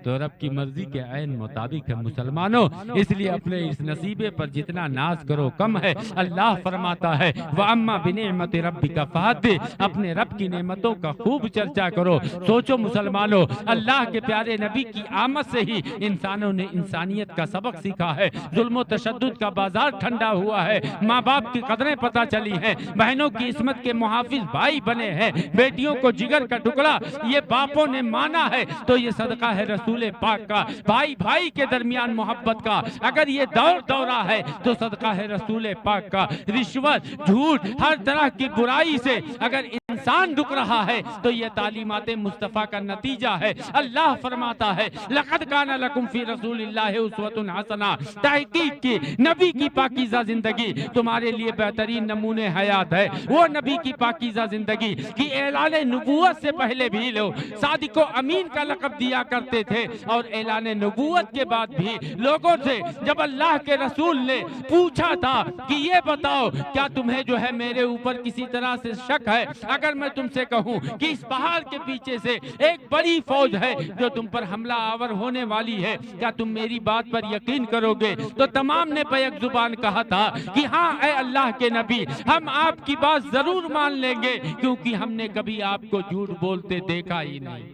तो रब की मर्जी के ऐन मुताबिक है मुसलमानों। इसलिए अपने इस नसीबे पर जितना नाज करो कम है। अल्लाह फरमाता है व अम्मा बिनिअमति रब्बिका फहद्दिस, अपने रब की नेमतों का खूब चर्चा करो। सोचो मुसलमानों, अल्लाह के प्यारे नबी की आमद से ही इंसानों ने इंसानियत का सबक सीखा है। जुल्म तशद्दुद का बाजार ठंडा हुआ है, माँ बाप की कदरें पता चली हैं, बहनों की इस्मत के मुहाफिज भाई बने हैं, बेटियों को जिगर का टुकड़ा ये बापों ने माना है। तो ये सदका है रसूल पाक का, भाई भाई के दरमियान मोहब्बत का। अगर ये दौरा है तो सदका है रसूल पाक का। रिश्वत, झूठ, हर तरह की बुराई से अगर इंसान रुक रहा है तो ये तालीमाते मुस्तफा का नतीजा है। अल्लाह फरमाता है लक़द काना लकुम फी रसूलिल्लाहि उस्वतुन हसना, तहकीक की नबी की पाकीज़ा जिंदगी तुम्हारे लिए बेहतरीन नमूने हयात है। वो नबी की पाकीज़ा जिंदगी की ऐलान नबूवत से पहले भी लोग सादिको अमीन का लक़ब दिया करते थे, और ऐलान नबूवत के बाद भी लोगों से जब अल्लाह के रसूल ने पूछा था कि ये बताओ क्या तुम्हें जो है मेरे ऊपर किसी तरह से शक है, अगर मैं तुमसे कहूं कि इस पहाड़ के पीछे से एक बड़ी फौज है जो तुम पर हमला आवर होने वाली है, क्या तुम मेरी बात पर यकीन करोगे? तो तमाम ने बैक जुबान कहा था कि हाँ ऐ अल्लाह के नबी, हम आपकी बात जरूर मान लेंगे, क्योंकि हमने कभी आपको झूठ बोलते देखा ही नहीं।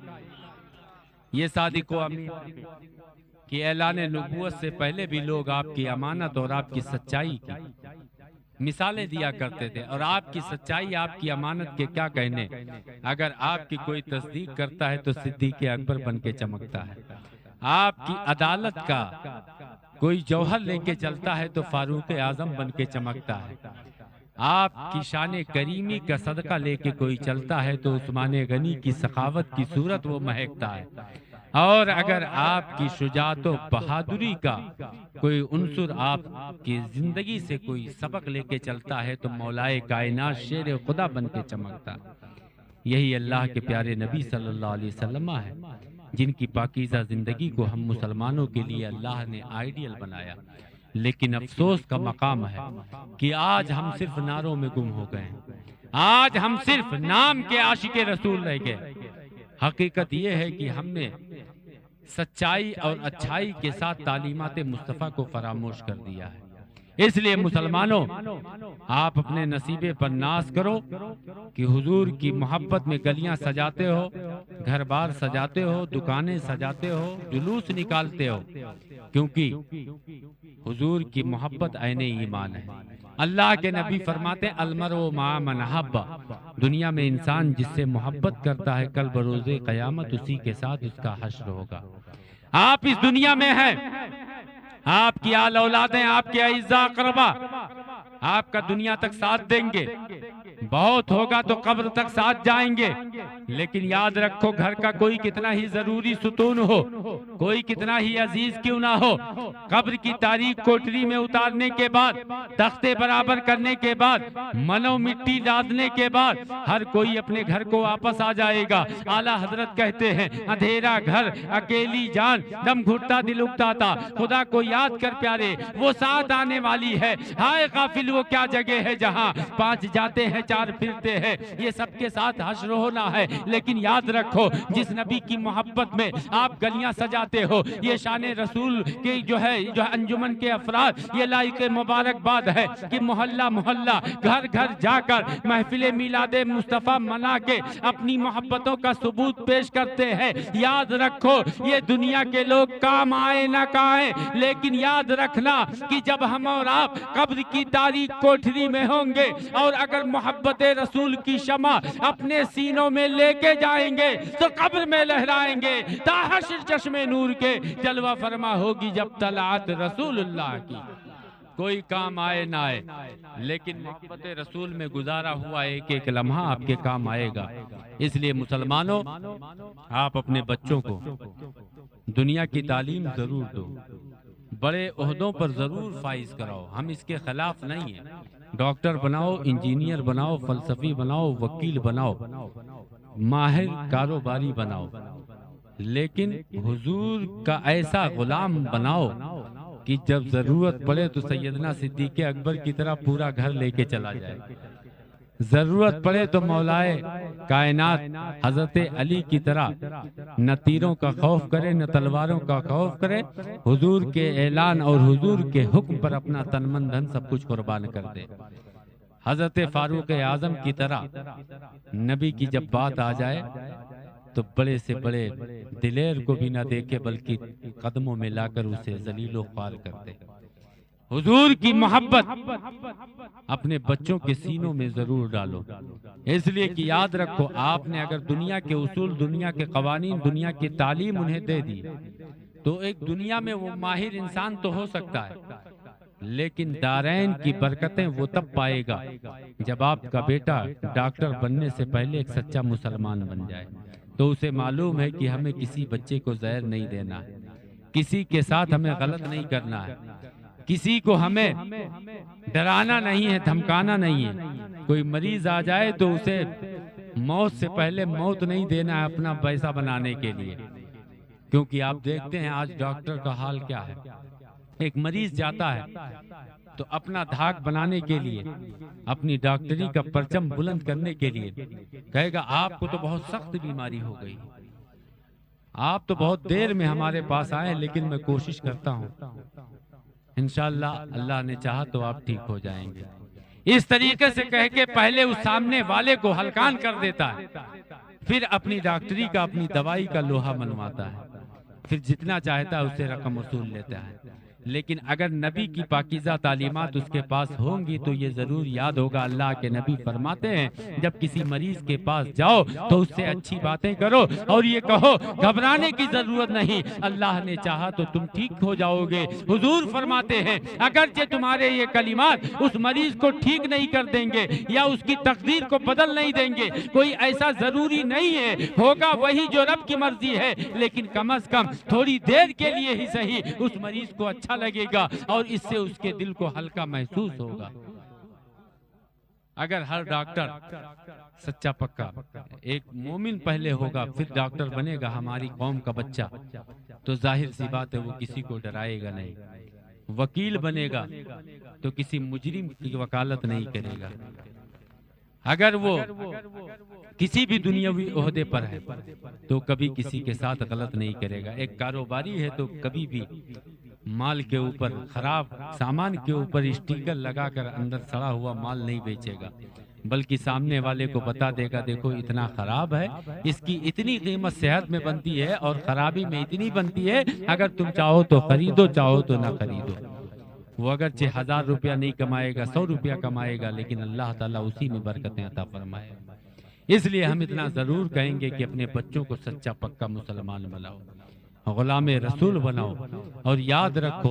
ये सादिको अमीन कि ऐलान नबूवत से पहले भी लोग आपकी अमानत और आपकी सच्चाई की मिसालें दिया करते थे। और आपकी सच्चाई, आपकी अमानत के क्या कहने, अगर आपकी कोई तस्दीक करता है तो सिद्दीक़ अकबर बन के चमकता है। आपकी अदालत का कोई जौहर लेके चलता है तो फारूक आजम बन के चमकता है। आपकी शान करीमी का सदका लेके कोई चलता है तो उस्मान गनी की सखावत की सूरत वो महकता है। और अगर आपकी शुजाअत बहादुरी का कोई उनसुर आपकी जिंदगी से कोई सबक लेके चलता है तो मौलाए कायनात शेर खुदा बन के चमकता। यही अल्लाह के प्यारे नबी सल्लल्लाहु अलैहि वसल्लम है, जिनकी पाकीज़ा जिंदगी को हम मुसलमानों के लिए अल्लाह ने आइडियल बनाया। लेकिन अफसोस का मकाम है कि आज हम सिर्फ नारों में गुम हो गए, आज हम सिर्फ नाम के आशिके रसूल रह गए। हकीकत यह है कि हमने सच्चाई और अच्छाई के साथ तालीमात मुस्तफ़ा को फरामोश कर दिया है। इसलिए मुसलमानों, आप अपने नसीबे पर नाज करो कि हुजूर की मोहब्बत में गलियां सजाते हो, घर बार सजाते हो, दुकानें सजाते हो, जुलूस निकालते हो, क्योंकि हुजूर की मोहब्बत ऐने ईमान है। अल्लाह के नबी फरमाते अलमरउ मा मन हब्बा, दुनिया में इंसान जिससे मोहब्बत करता है कल बरोज़े क़यामत उसी के साथ उसका हश्र होगा। आप इस दुनिया में हैं, आपकी आल औलादें, आपके अइज़्ज़ा अक़रबा आपका दुनिया तक साथ देंगे, बहुत होगा तो कब्र तक साथ जाएंगे। लेकिन याद रखो, घर का कोई कितना ही जरूरी सुतून हो, कोई कितना ही अजीज क्यों ना हो, कब्र की तारीख कोठरी में उतारने के बाद, तख्ते बराबर करने के बाद, मनो मिट्टी डालने के बाद हर कोई अपने घर को वापस आ जाएगा। आला हजरत कहते हैं अंधेरा घर, अकेली जान, दम घुटता दिल उगता, खुदा को याद कर प्यारे वो साथ आने वाली है। हाय काफिल वो क्या जगह है जहाँ 5 जाते हैं 4 फिरते हैं, ये सबके साथ हश्र होना है। लेकिन याद रखो, जिस नबी की मोहब्बत में आप गलियां सजाते हो, ये शान रसूल के जो है अंजुमन के अफराद, ये लाइक मुबारकबाद है कि मोहल्ला मोहल्ला, घर घर जाकर महफिल मिलादे मुस्तफ़ा मना के अपनी मोहब्बतों का सबूत पेश करते हैं। याद रखो, ये दुनिया के लोग काम आए ना आए, लेकिन याद रखना कि जब हम और आप कब्र की तारीख कोठरी में होंगे और अगर मोहब्बत रसूल की शमा अपने सीनों में लेके जाएंगे तो कब्र में लहराएंगे। ताहशर चश्मे नूर के जलवा फरमा होगी जब तलात रसूलुल्लाह की। कोई काम आए ना आए, लेकिन मोहब्बत रसूल में गुजारा हुआ एक एक लम्हा आपके काम आएगा। इसलिए मुसलमानों, आप अपने बच्चों को दुनिया की तालीम जरूर दो, बड़े ओहदों पर जरूर फाइज कराओ, हम इसके खिलाफ नहीं है। डॉक्टर बनाओ, इंजीनियर बनाओ, फलसफी बनाओ, वकील बनाओ, माहिर कारोबारी बनाओ, लेकिन हुजूर का ऐसा गुलाम बनाओ कि जब जरूरत पड़े तो सैयदना सिद्दीक़ अकबर की तरह पूरा घर लेके चला जाए। जरूरत पड़े तो मौलाए कायनात हजरत अली की तरह न तीरों का खौफ करे न तलवारों का खौफ करे, हुजूर के ऐलान और हुजूर के हुक्म पर अपना तन मन धन सब कुछ कुर्बान कर दे। हजरत फारूक आजम की तरह नबी की जब बात आ जाए तो बड़े से बड़े दिलेर को भी ना देखे बल्कि कदमों में लाकर उसे जलीलो ख्वार कर दे। हुजूर की मोहब्बत अपने बच्चों के सीनों में जरूर डालो, इसलिए कि याद रखो आपने अगर दुनिया के उसूल, दुनिया के कवानीन, दुनिया की तालीम उन्हें दे दी तो एक दुनिया में वो माहिर इंसान तो हो सकता है, लेकिन दारैन की बरकतें वो तब पाएगा जब आपका बेटा डॉक्टर बनने से पहले एक सच्चा मुसलमान बन जाए। तो उसे मालूम है कि हमें किसी बच्चे को जहर नहीं देना है, किसी के साथ हमें गलत नहीं करना है, किसी को हमें डराना नहीं है, धमकाना नहीं है। कोई मरीज आ जाए तो उसे मौत से पहले मौत नहीं देना है अपना पैसा बनाने के लिए, क्योंकि आप देखते हैं आज डॉक्टर का हाल क्या है। एक मरीज जाता है तो अपना धाक बनाने के लिए, अपनी डॉक्टरी का परचम बुलंद करने के लिए कहेगा आपको तो बहुत सख्त बीमारी हो गई, आप तो बहुत देर में हमारे पास आए, लेकिन मैं कोशिश करता हूँ, इंशाअल्लाह अल्लाह ने चाहा तो आप ठीक हो जाएंगे। इस तरीके से कह के पहले उस सामने वाले को हलकान कर देता है, फिर अपनी डॉक्टरी का, अपनी दवाई का लोहा मनवाता है, फिर जितना चाहता है उससे रकम वसूल लेता है। लेकिन अगर नबी की पाकीज़ा तालीमात उसके पास होंगी तो ये जरूर याद होगा, अल्लाह के नबी फरमाते हैं जब किसी मरीज के पास जाओ तो उससे अच्छी बातें करो और ये कहो घबराने की जरूरत नहीं, अल्लाह ने चाहा तो तुम ठीक हो जाओगे। हुजूर फरमाते हैं अगर तुम्हारे ये कलिमात उस मरीज को ठीक नहीं कर देंगे या उसकी तकदीर को बदल नहीं देंगे, कोई ऐसा जरूरी नहीं है, होगा वही जो रब की मर्जी है, लेकिन कम अज कम थोड़ी देर के लिए ही सही उस मरीज को अच्छा लगेगा और इससे उसके दिल को हल्का महसूस होगा। अगर हर डॉक्टर सच्चा पक्का एक मोमिन पहले होगा फिर डॉक्टर बनेगा हमारी कौम का बच्चा, तो जाहिर सी बात है वो किसी को डराएगा नहीं। वकील बनेगा तो किसी मुजरिम की वकालत नहीं करेगा। अगर वो किसी भी दुनियावी ओहदे पर है तो कभी किसी के साथ गलत नहीं करेगा। एक कारोबारी है तो कभी भी माल के ऊपर, खराब सामान के ऊपर स्टिकर लगाकर अंदर सड़ा हुआ माल नहीं बेचेगा, बल्कि सामने वाले को बता देगा देखो इतना खराब है, इसकी इतनी कीमत सेहत में बनती है और खराबी में इतनी बनती है, अगर तुम चाहो तो खरीदो, चाहो तो ना खरीदो। वो अगरचे 1000 रुपया नहीं कमाएगा, 100 रुपया कमाएगा, लेकिन अल्लाह ताला उसी में बरकतें अता फरमाएगा। इसलिए हम इतना जरूर कहेंगे कि अपने बच्चों को सच्चा पक्का मुसलमान बनाओ, गुलाम रसूल बनाओ, और याद रखो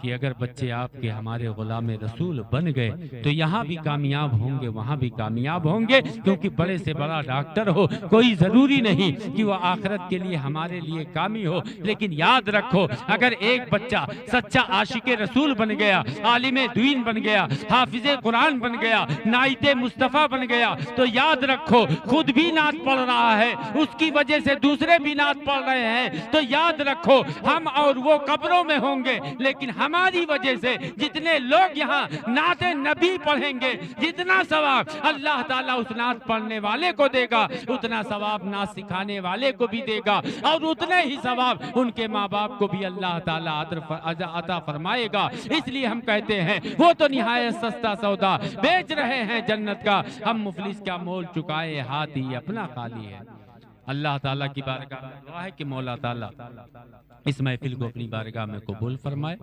कि अगर बच्चे आपके हमारे गुलाम रसूल बन गए तो यहाँ भी कामयाब होंगे, वहाँ भी कामयाब होंगे, क्योंकि बड़े से बड़ा डॉक्टर हो कोई जरूरी नहीं कि वो आखिरत के लिए हमारे लिए कामी हो। लेकिन याद रखो अगर एक बच्चा सच्चा आशिक रसूल बन गया, आलिम दीन बन गया, हाफिज कुरान बन गया, नाइते मुस्तफ़ा बन गया, तो याद रखो खुद भी नात पढ़ रहा है, उसकी वजह से दूसरे भी नात पढ़ रहे हैं, तो याद रखो हम और वो कब्रों में होंगे, लेकिन हमारी वजह से जितने लोग यहाँ नाते नबी पढ़ेंगे, जितना सवाब अल्लाह ताला उस नात पढ़ने वाले को देगा, उतना सवाब नात सिखाने वाले को भी देगा, और उतने ही सवाब उनके माँ बाप को भी अल्लाह ताला अता फरमाएगा। इसलिए हम कहते हैं वो तो निहायत सस्ता सौदा बेच रहे हैं जन्नत का, हम मुफलिस का मोल चुकाए हाथ ही अपना खाली है। अल्लाह ताला की बारगाह में दुआ है कि मौला ताला इस महफिल को अपनी बारगाह में कबूल फरमाए।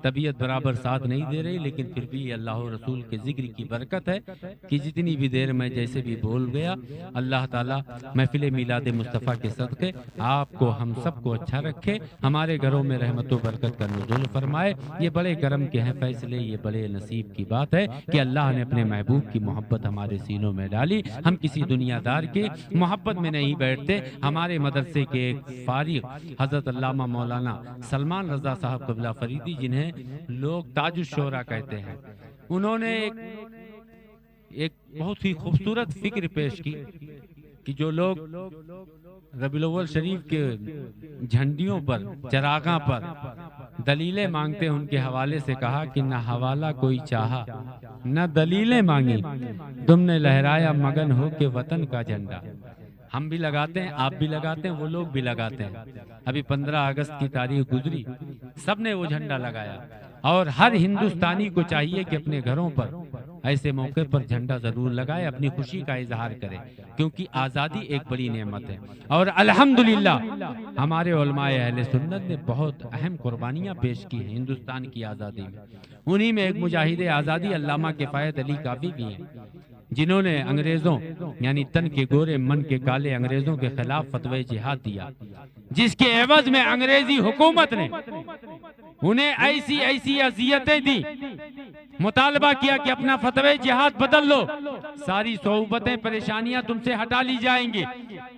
तबीयत बराबर साथ नहीं दे रही, लेकिन फिर भी अल्लाह रसूल के जिक्र की बरकत है कि जितनी भी देर में जैसे भी बोल गया, अल्लाह ताला महफिल मिलाद मुस्तफ़ा के सदक़े आपको हम सबको अच्छा रखे, हमारे घरों में रहमत व बरकत का नुज़ूल फरमाए। ये बड़े करम के हैं फैसले, ये बड़े नसीब की बात है कि अल्लाह ने अपने महबूब की मोहब्बत हमारे सीनों में डाली। हम किसी दुनियादार के मोहब्बत में नहीं बैठते। हमारे मदरसे के एक फारिग हजरत अल्लामा मौलाना सलमान रजा साहब कबला फरीदी, जिन्हें लोग ताजुश शोरा कहते हैं, उन्होंने एक बहुत ही खूबसूरत फिक्र पेश की कि जो लोग रबीउल अव्वल शरीफ के झंडियों पर, चरागा पर दलीलें मांगते हैं, उनके हवाले से कहा कि न हवाला कोई चाहा न दलीलें मांगी, तुमने लहराया मगन हो के वतन का झंडा। हम भी लगाते हैं, आप भी लगाते हैं, वो लोग भी लगाते हैं। अभी 15 अगस्त की तारीख गुजरी, सबने वो झंडा लगाया और हर हिंदुस्तानी को चाहिए कि अपने घरों पर ऐसे मौके पर झंडा जरूर लगाए, अपनी खुशी का इजहार करे, क्योंकि आज़ादी एक बड़ी नेमत है। और अल्हम्दुलिल्लाह हमारे उलमाए अहले सुन्नत ने बहुत अहम कुर्बानियां पेश की हैं हिंदुस्तान की आज़ादी में। उन्हीं में एक मुजाहिद आज़ादी अल्लामा किफ़ायत अली काफ़ी भी हैं, जिन्होंने अंग्रेजों यानी तन के गोरे मन के काले अंग्रेजों के खिलाफ फतवे जिहाद दिया, जिसके एवज में अंग्रेजी हुकूमत ने उन्हें ऐसी ऐसी अजियतें दी, मुतालबा किया कि अपना फतवे जिहाद बदल लो, सारी सोबतें परेशानियां तुमसे हटा ली जाएंगी।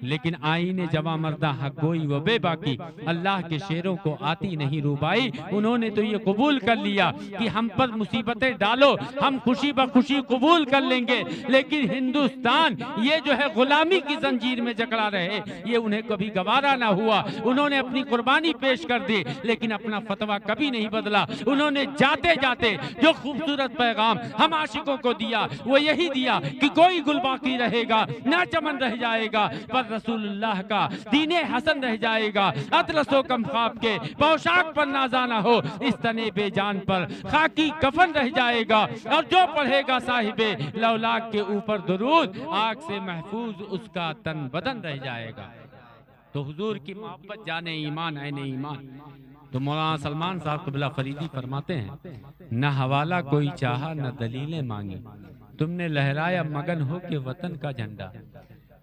लेकिन आईने जवा मर्दा हक गोई व बेबाकी, अल्लाह के शेरों को आती नहीं रूबाई। उन्होंने तो ये कबूल कर लिया कि हम पर मुसीबतें डालो, हम खुशी बखुशी कबूल कर लेंगे, लेकिन हिंदुस्तान ये जो है गुलामी की जंजीर में जकड़ा रहे, ये उन्हें कभी गवारा ना हुआ। उन्होंने अपनी कुर्बानी पेश कर दी, लेकिन अपना फतवा कभी नहीं बदला। उन्होंने जाते जाते जो खूबसूरत पैगाम हम आशिकों को दिया, वो यही दिया कि कोई गुल बाकी रहेगा ना चमन रह जाएगा, पर रसूलुल्लाह का दीने हसन रह जाएगा। अतलसो कम ख्वाब के पोशाक पर नाजाना हो, इस तने बेजान पर खाकी कफन रह जाएगा। और जो पढ़ेगा साहिबे लौलाक के ऊपर दुरूद, आग से महफूज उसका तन बदन रह जाएगा। तो हुजूर की मोहब्बत जाने ईमान ऐने ईमान। तो मौलाना सलमान साहब क़िबला फरीदी फरमाते हैं, न हवाला कोई चाहा न दलीलें मांगी, तुमने लहराया मगन हो के वतन का झंडा।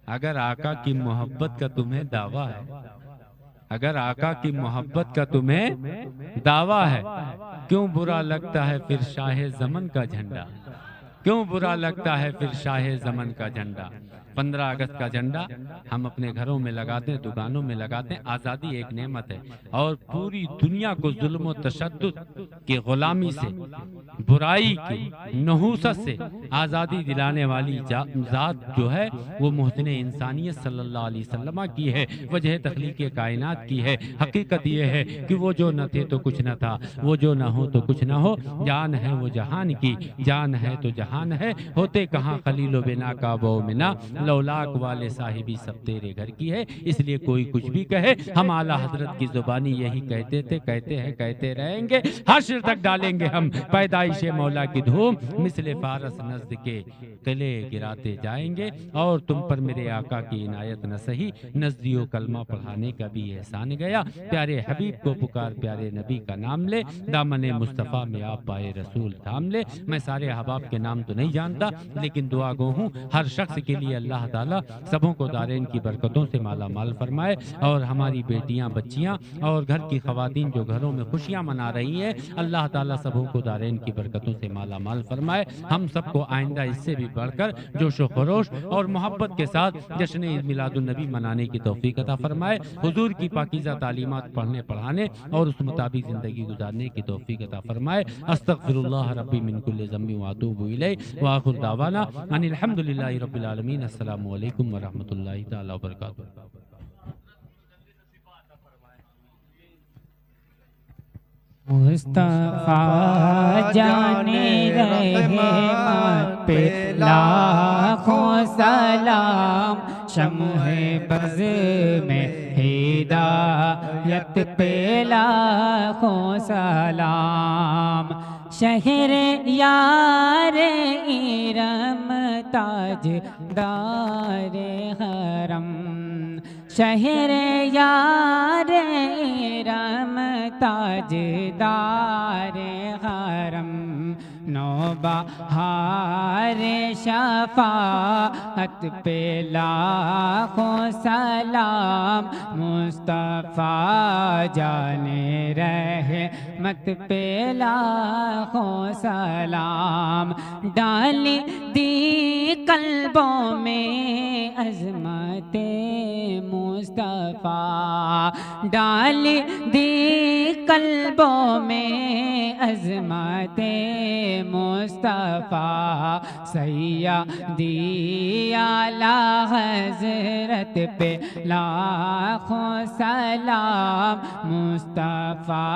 अगर आका की मोहब्बत का तुम्हें दावा है, अगर आका की मोहब्बत का तुम्हें दावा है, क्यों बुरा लगता है फिर शाह ज़मन का झंडा, क्यों बुरा लगता है फिर शाह ज़मन का झंडा। 15 अगस्त का झंडा हम अपने घरों में लगाते हैं, दुकानों में लगाते हैं। आज़ादी एक नेमत है और पूरी दुनिया को जुल्म और तशद्दुद की गुलामी से, बुराई की नहूसत से आज़ादी दिलाने वाली ज़ात जो है वो मुहसिन इंसानियत सल्लल्लाहु अलैहि वसल्लम की है, वजह तख्लीक़ कायनात की है। हकीकत ये है कि वो जो न थे तो कुछ न था, वो जो न हो तो कुछ न हो, जान है वो जहान की, जान है तो जहान है, होते कहाँ खलीलो बिना का वो मिना, लौलाक वाले साहिबी सब तेरे घर की है। इसलिए कोई कुछ भी कहे, हम आला हजरत की जुबानी यही कहते थे, कहते हैं, कहते रहेंगे, हश्र तक डालेंगे हम पैदाइशे मौला की धूम, मिसले फारस नज़द के किले गिराते जाएंगे। और तुम पर मेरे आका की इनायत न सही, नजदियो कलमा पढ़ाने का भी एहसान गया। प्यारे हबीब को पुकार, प्यारे नबी का नाम ले, दामने मुस्तफ़ा में आप पाए रसूल थाम ले। मैं सारे अहबाब के नाम तो नहीं जानता, लेकिन दुआ गो हूँ हर शख्स के लिए अल्लाह ताला सबों को दारेन की बरकतों से माला माल फरमाए। और हमारी बेटियां, बच्चियां और घर की खवातीन जो घरों में खुशियां मना रही हैं, अल्लाह ताला सबों को दारेन की बरकतों से माला माल फरमाए। हम सबको आइंदा इससे भी बढ़कर जोश व खरोश और मोहब्बत के साथ जश्न ईद मिलादुन नबी मनाने की तौफीक अता फरमाए। हुजूर की पाकीज़ा तालीमात पढ़ने पढ़ाने और उस मुताबिक ज़िंदगी गुजारने की तौफीक अता फरमाए। अस्तग़फिरुल्लाह रब्बी मिन कुल्लि ज़म्बि व अतूबु इलैहि व आखिर दावाना अनिल हम्दुलिल्लाहि रब्बिल आलमीन। अस्सलामु अलैकुम व रहमतुल्लाहि तआला व बरकातुहू। मुस्तफा जाने रहमत पे लाखों सलाम, शम्ह बज़ में हिदायत पे लाखों सलाम। शहर यार इरम ताजदार हरम, शहर यार इरम ताजदार हरम, नौबहार शफाअत पे लाखों सलाम। मुस्तफ़ा जाने रहमत पे लाखों सलाम। डाल दी कल्बों में अज़मते मुस्तफ़ा, डाल दी कल्बों में अज़मते मुस्तफ़ा। सैयदी आला हज़रत पे लाखों सलाम। मुस्तफ़ा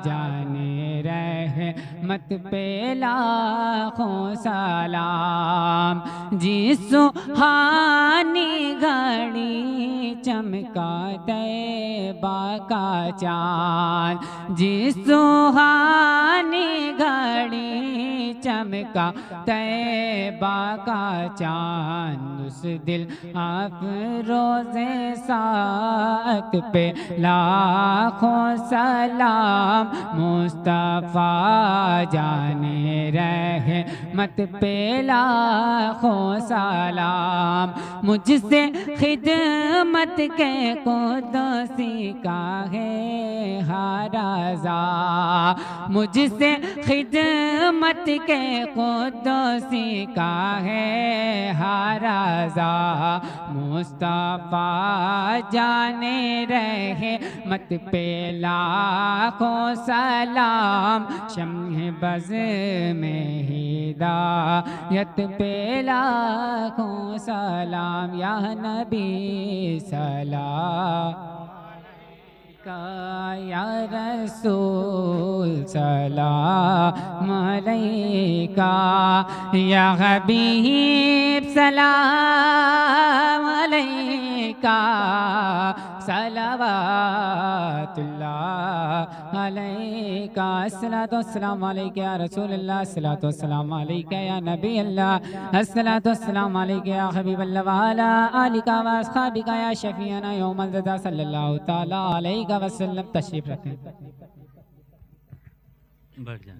जाने रहमत रहमत पे लाखों सलाम। जिस सुहानी घड़ी चमका तैबा का चाँद, जिस सुहानी घड़ी चमका तैबा का चाँद, उस दिल अफरोज़े सात पे लाखों सलाम। मुस्तफ़ा जाने रहमत पे लाखों सलाम। मुझसे खिदमत के कुदसी का है हराजा, मुझसे खिदमत के कुदसी का है हराजा। मुस्तफ़ा जाने रहे मत पे लाखों सलाम। शम्ह बज़ में हिदायत पे लाखों सलाम। या नबी सलाम या रसूल सलाम अलैका, या हबीब सलाम अलैका, सलावतुल्लाह अलैका। अस्सलातु वस्सलामु अलैका या रसूलल्लाह, अस्सलातु वस्सलामु अलैका या नबी अल्लाह, अस्सलातु वस्सलामु अलैका या हबीब अल्लाह, व अला आलिका व अस्हाबिका या शफीअना यौमल जज़ा सल्लल्लाहु तआला अलैहि वसल्लम। तशरीफ रखें। बैठ जाएं।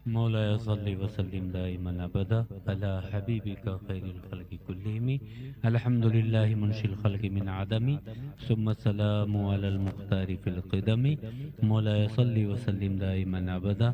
मौला सल्ली व सल्लिम दाइमन अबदा अला हबीबिका खैरुल खल्क़ि कुल्लिहिम, अल्हम्दुलिल्लाहि मुनशिल खल्क़ि मिन आदमी, सुम्मा सलामु अलल मुख्तारि फिल क़िदमी। मौला सल्ली व सल्लिम दाइमन अबदा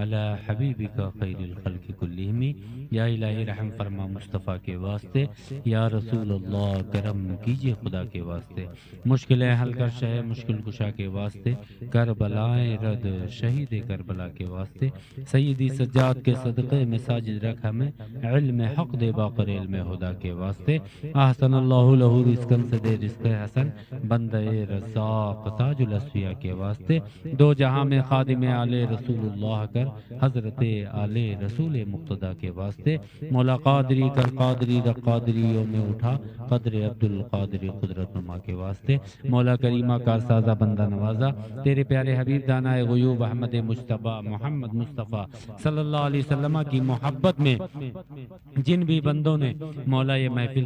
अला हबीबिका खैरुल खल्क़ि कुल्लिहिम। या इलाही रहम फरमा मुस्तफ़ा के वास्ते, या रसूल अल्लाह करम कीजिए खुदा के वास्ते। मुश्किलें हल कर शह मुश्किल कुशा के वास्ते, करबलाएं रद शहीद करबला के वास्ते। सैयदी सज्जाद के सदक़े में साजिद रख हमें, इल्म हक़ दे बाक़र इल्म हुदा के वास्ते। अहसन अल्लाहु लहू रिज़्क़न से दे रिज़्क़ हसन, बंदे रज़्ज़ाक़ ताजुल अस्फ़िया के वास्ते। दो जहां में खादिम आले रसूलुल्लाह कर, हज़रत आले रसूल मुक़्तदा के वास्ते। मौला क़ादरी कर क़ादरी द क़ादरियों में उठा, क़द्र अब्दुल क़ादरी क़ुदरत नुमा के वास्ते। मौला करीमा कार साजा बंदा नवाजा, तेरे प्यारे हबीब दानाए ग़ुयूब अहमद मुज्तबा मोहम्मद मुस्तफ़ा सल्लल्लाहु अलैहि वसल्लम की मोहब्बत में जिन भी बंदों ने मौला ये महफिल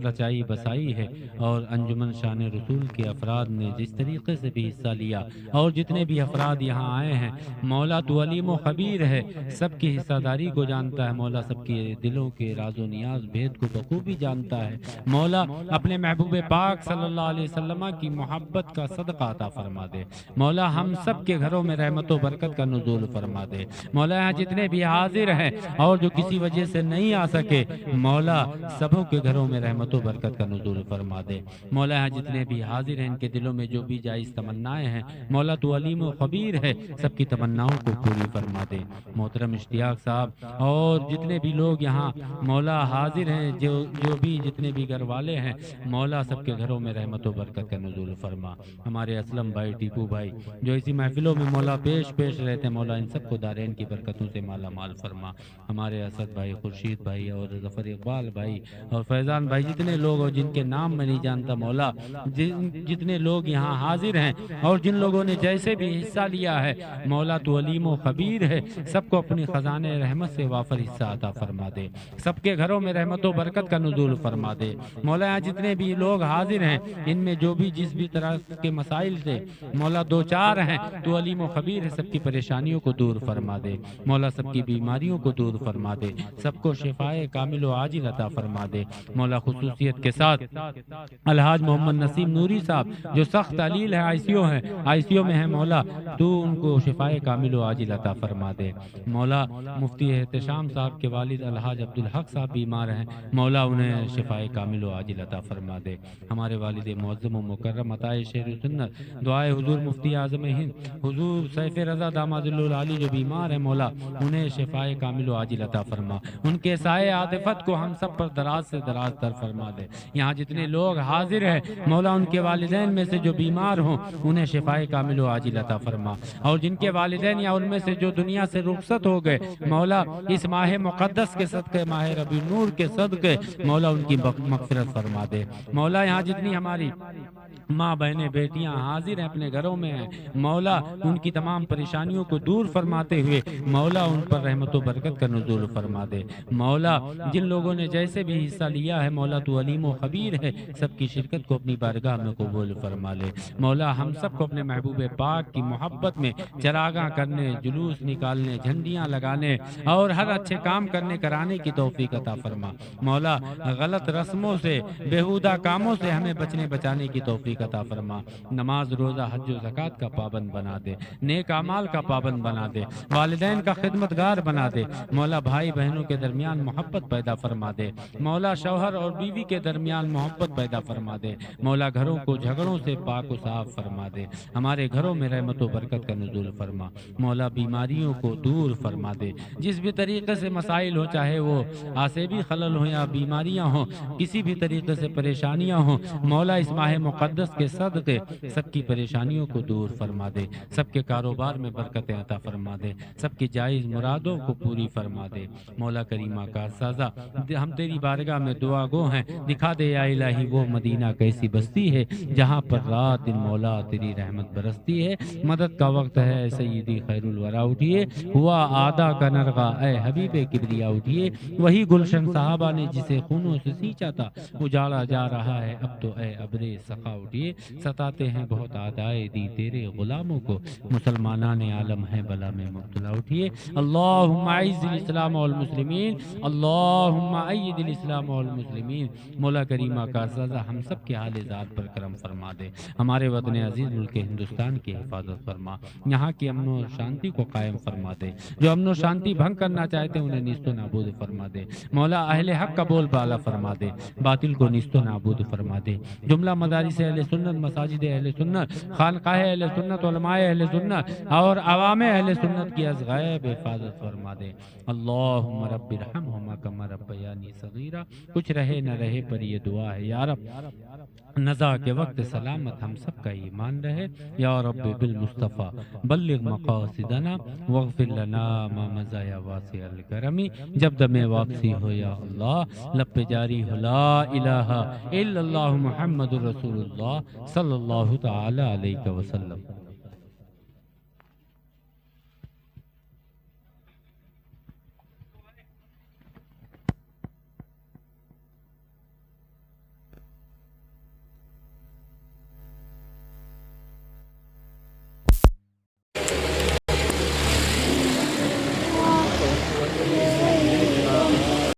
रचाई बसाई है, और अंजुमन शान रसूल के अफराद ने जिस तरीके से भी हिस्सा लिया, और जितने भी अफराद यहाँ आए हैं, मौला तू अलीम व खबीर है, सबकी हिस्सादारी को जानता है। मौला सबके दिलों के राजो नियाज भेद को बखूबी जानता है। मौला अपने महबूब पाक सल्लल्लाहु अलैहि वसल्लम की मोहब्बत का सदका अता फरमा दे। मौला हम सब के घरों में रहमत व बरकत का नुज़ूल फरमा दे। मौला यहाँ जितने भी हाजिर हैं और जो किसी वजह से नहीं आ सके, मौला सबों के घरों में रहमत व बरकत का नुज़ूल फरमा दे। मौला यहाँ जितने भी हाजिर हैं, इनके दिलों में जो भी जायज़ तमन्नाएं हैं, मौला तू अलीम व खबीर है, सबकी तमन्नाओं को पूरी फरमा दे। मोहतरम इश्तियाक साहब और जितने भी लोग यहाँ मौला हाजिर हैं, जो भी जितने भी घर वाले हैं, मौला सबके घरों में रहमत व बरकत का नुज़ूल फरमा। हमारे असलम भाई, टीपू भाई जो इसी महफिलों में मौला पेश रहते हैं, मौला इन सबको दारैन की बरकतों से माला माल फरमा। हमारे असद भाई, खुर्शीद भाई और जफर इकबाल भाई और फैज़ान भाई, जितने लोग और जिनके नाम मैं नहीं जानता, मौला जितने लोग यहाँ हाजिर हैं और जिन लोगों ने जैसे भी हिस्सा लिया है, मौला तू अलीम व खबीर है, सबको अपनी खजाने रहमत से वाफर हिस्सा अता फरमा दे। सबके घरों में रहमत व बरकत का नुज़ूल फरमा दे। मौला यहाँ जितने भी लोग हाजिर हैं, इनमें जो भी जिस भी तरह के मसाइल से मौला दो चार हैं, तू अलीम व खबीर है, सबकी परेशानियों को दूर फरमा दे। मौला सबकी बीमारियों को दूर फरमा दे, सबको शिफाए कामिल व आजिल अता फरमा दे। मौला खुसूसियत के साथ अलहाज मोहम्मद नसीम नूरी साहब जो सख्त अलील है, आईसीयू में है, मौला तू उनको शिफाए कामिल व आजिल अता फरमा दे। मौला मुफ्ती एहतशाम साहब के वालिद अलहाज अब्दुल हक साहब बीमार हैं, मौला उन्हें शिफाए कामिल व आजिल अता फरमा दे। हमारे वालिद मुअज़्ज़म व मुकर्रम अताए शेर सुन्नत दुआए हुजूर मुफ्ती आज़म हिंद हुजूर सैफ रज़ा दामादुल आली जो बीमार है, मौला उन्हें शिफाए कामिल व आजिल अता फरमा। उनके साए आतिफत को हम सब पर दराज से दराज तर फरमा दे। यहाँ जितने लोग हाजिर हैं, मौला उनके वालिदैन में से जो बीमार हों उन्हें शिफाए कामिल व आजिल अता फरमा, और जिनके वालिदैन या उनमें से जो दुनिया से रुखसत हो गए, मौला इस माह मुक़द्दस के सदक़े, माह रबी नूर के सदक़े मौला उनकी मग़फ़िरत फरमा दे। मौला यहाँ जितनी हमारी माँ बहनें बेटियां हाजिर हैं, अपने घरों में हैं, मौला उनकी तमाम परेशानियों को दूर फरमाते हुए मौला उन पर रहमत व बरकत का नुज़ूल फरमा दे। मौला जिन लोगों ने जैसे भी हिस्सा लिया है, मौला तू अलीम व खबीर है, सबकी शिरकत को अपनी बारगाह में कबूल फरमा ले। मौला हम सबको अपने महबूब पाक की मोहब्बत में चरागा करने, जुलूस निकालने, झंडियाँ लगाने और हर अच्छे काम करने कराने की तौफीक अता फरमा। मौला गलत रस्मों से, बेहुदा कामों से हमें बचने बचाने की तौफीक अता फरमा। नमाज, रोज़ा, हज व ज़कात का पाबंद बना दे, नेक अमाल का पाबंद बना दे, वालिदैन का खिदमतगार बना दे। मौला भाई बहनों के दरमियान मोहब्बत पैदा फरमा दे। मौला शौहर और बीवी के दरमियान मोहब्बत पैदा फरमा दे। मौला घरों को झगड़ों से पाक व साफ फरमा दे। हमारे घरों में रहमत व बरकत का नुज़ूल फरमा। मौला बीमारियों को दूर फरमा दे। जिस भी तरीके से मसाइल हो, चाहे वो आसेबी खलल हो या बीमारियाँ हों, किसी भी तरीके से परेशानियाँ हों, मौला इस माह मुक़द्दस के सदक़े सबकी परेशानियों को दूर फरमा दे। सबके कारोबार में बरकतें अता फरमा दे। सबकी जायज़ मुरादों को पूरी फरमा दे। मौला करीमा का साजा हम तेरी बारगाह में दुआ गो हैं, दिखा दे या इलाही वो मदीना कैसी बस्ती है जहाँ पर रात दिन मौला तेरी रहमत बरसती है। मदद का वक्त है सय्यदी खैरुल वरा उठिए, हुआ आदा का नरगा ए हबीबे किबरिया उठिए। वही गुलशन साहबा ने जिसे खूनों से सींचा था, उजाड़ा जा रहा है अब तो ए अबरे सखा उठिए। सताते हैं बहुत आदाए दी तेरे गुलामों को, मुसलमाना ने आलम है बला में मुब्तला उठिए। अल्लाहुम्मा अइज़्ज़िल इस्लाम वल मुस्लिमीन, अल्लाहुम्मा अय्यिदिल इस्लाम वल मुस्लिमीन। मौला करीमा का सजा हम सब के हाल ज़ात पर करम फरमा दे। हमारे वतन अजीज मुल्क हिंदुस्तान की हिफाजत फरमा। यहाँ की अमन और शांति को कायम फरमा दे। जो अमन और शांति भंग करना चाहते हैं उन्हें निस्तो नाबूद फरमा दे। मौला अहले हक का बोल बाला फरमा दे, बातिल को निस्तो नाबूद फरमा दे। जुमला मदारिस अहले सुन्नत, मसाजिद अहले सुन्नत, खानकाह अहले सुन्नत, उलमाए अहले सुन्नत और अवामे अहले सुन्नत की अज़ गैब हिफाजत फरमा दे। अल्लाहुम्मा रब्बिरहमहुमा कमा रब्बयानी सगीरा। कुछ रहे न रहे पर ये दुआ है या रब, नज़ा के वक्त सलामत हम सब का ईमान रहे। या रब्बि बिल मुस्तफ़ा बल्लिग मक़ासिदना वग़फ़िर लना मा मज़ा या वासिअल करमी। जब दमे वापसी हो या अल्लाह, लब पे जारी हो ला इलाहा इल्लल्लाहु मुहम्मदुर रसूलुल्लाह सल्लल्लाहु तआला अलैहि वसल्लम।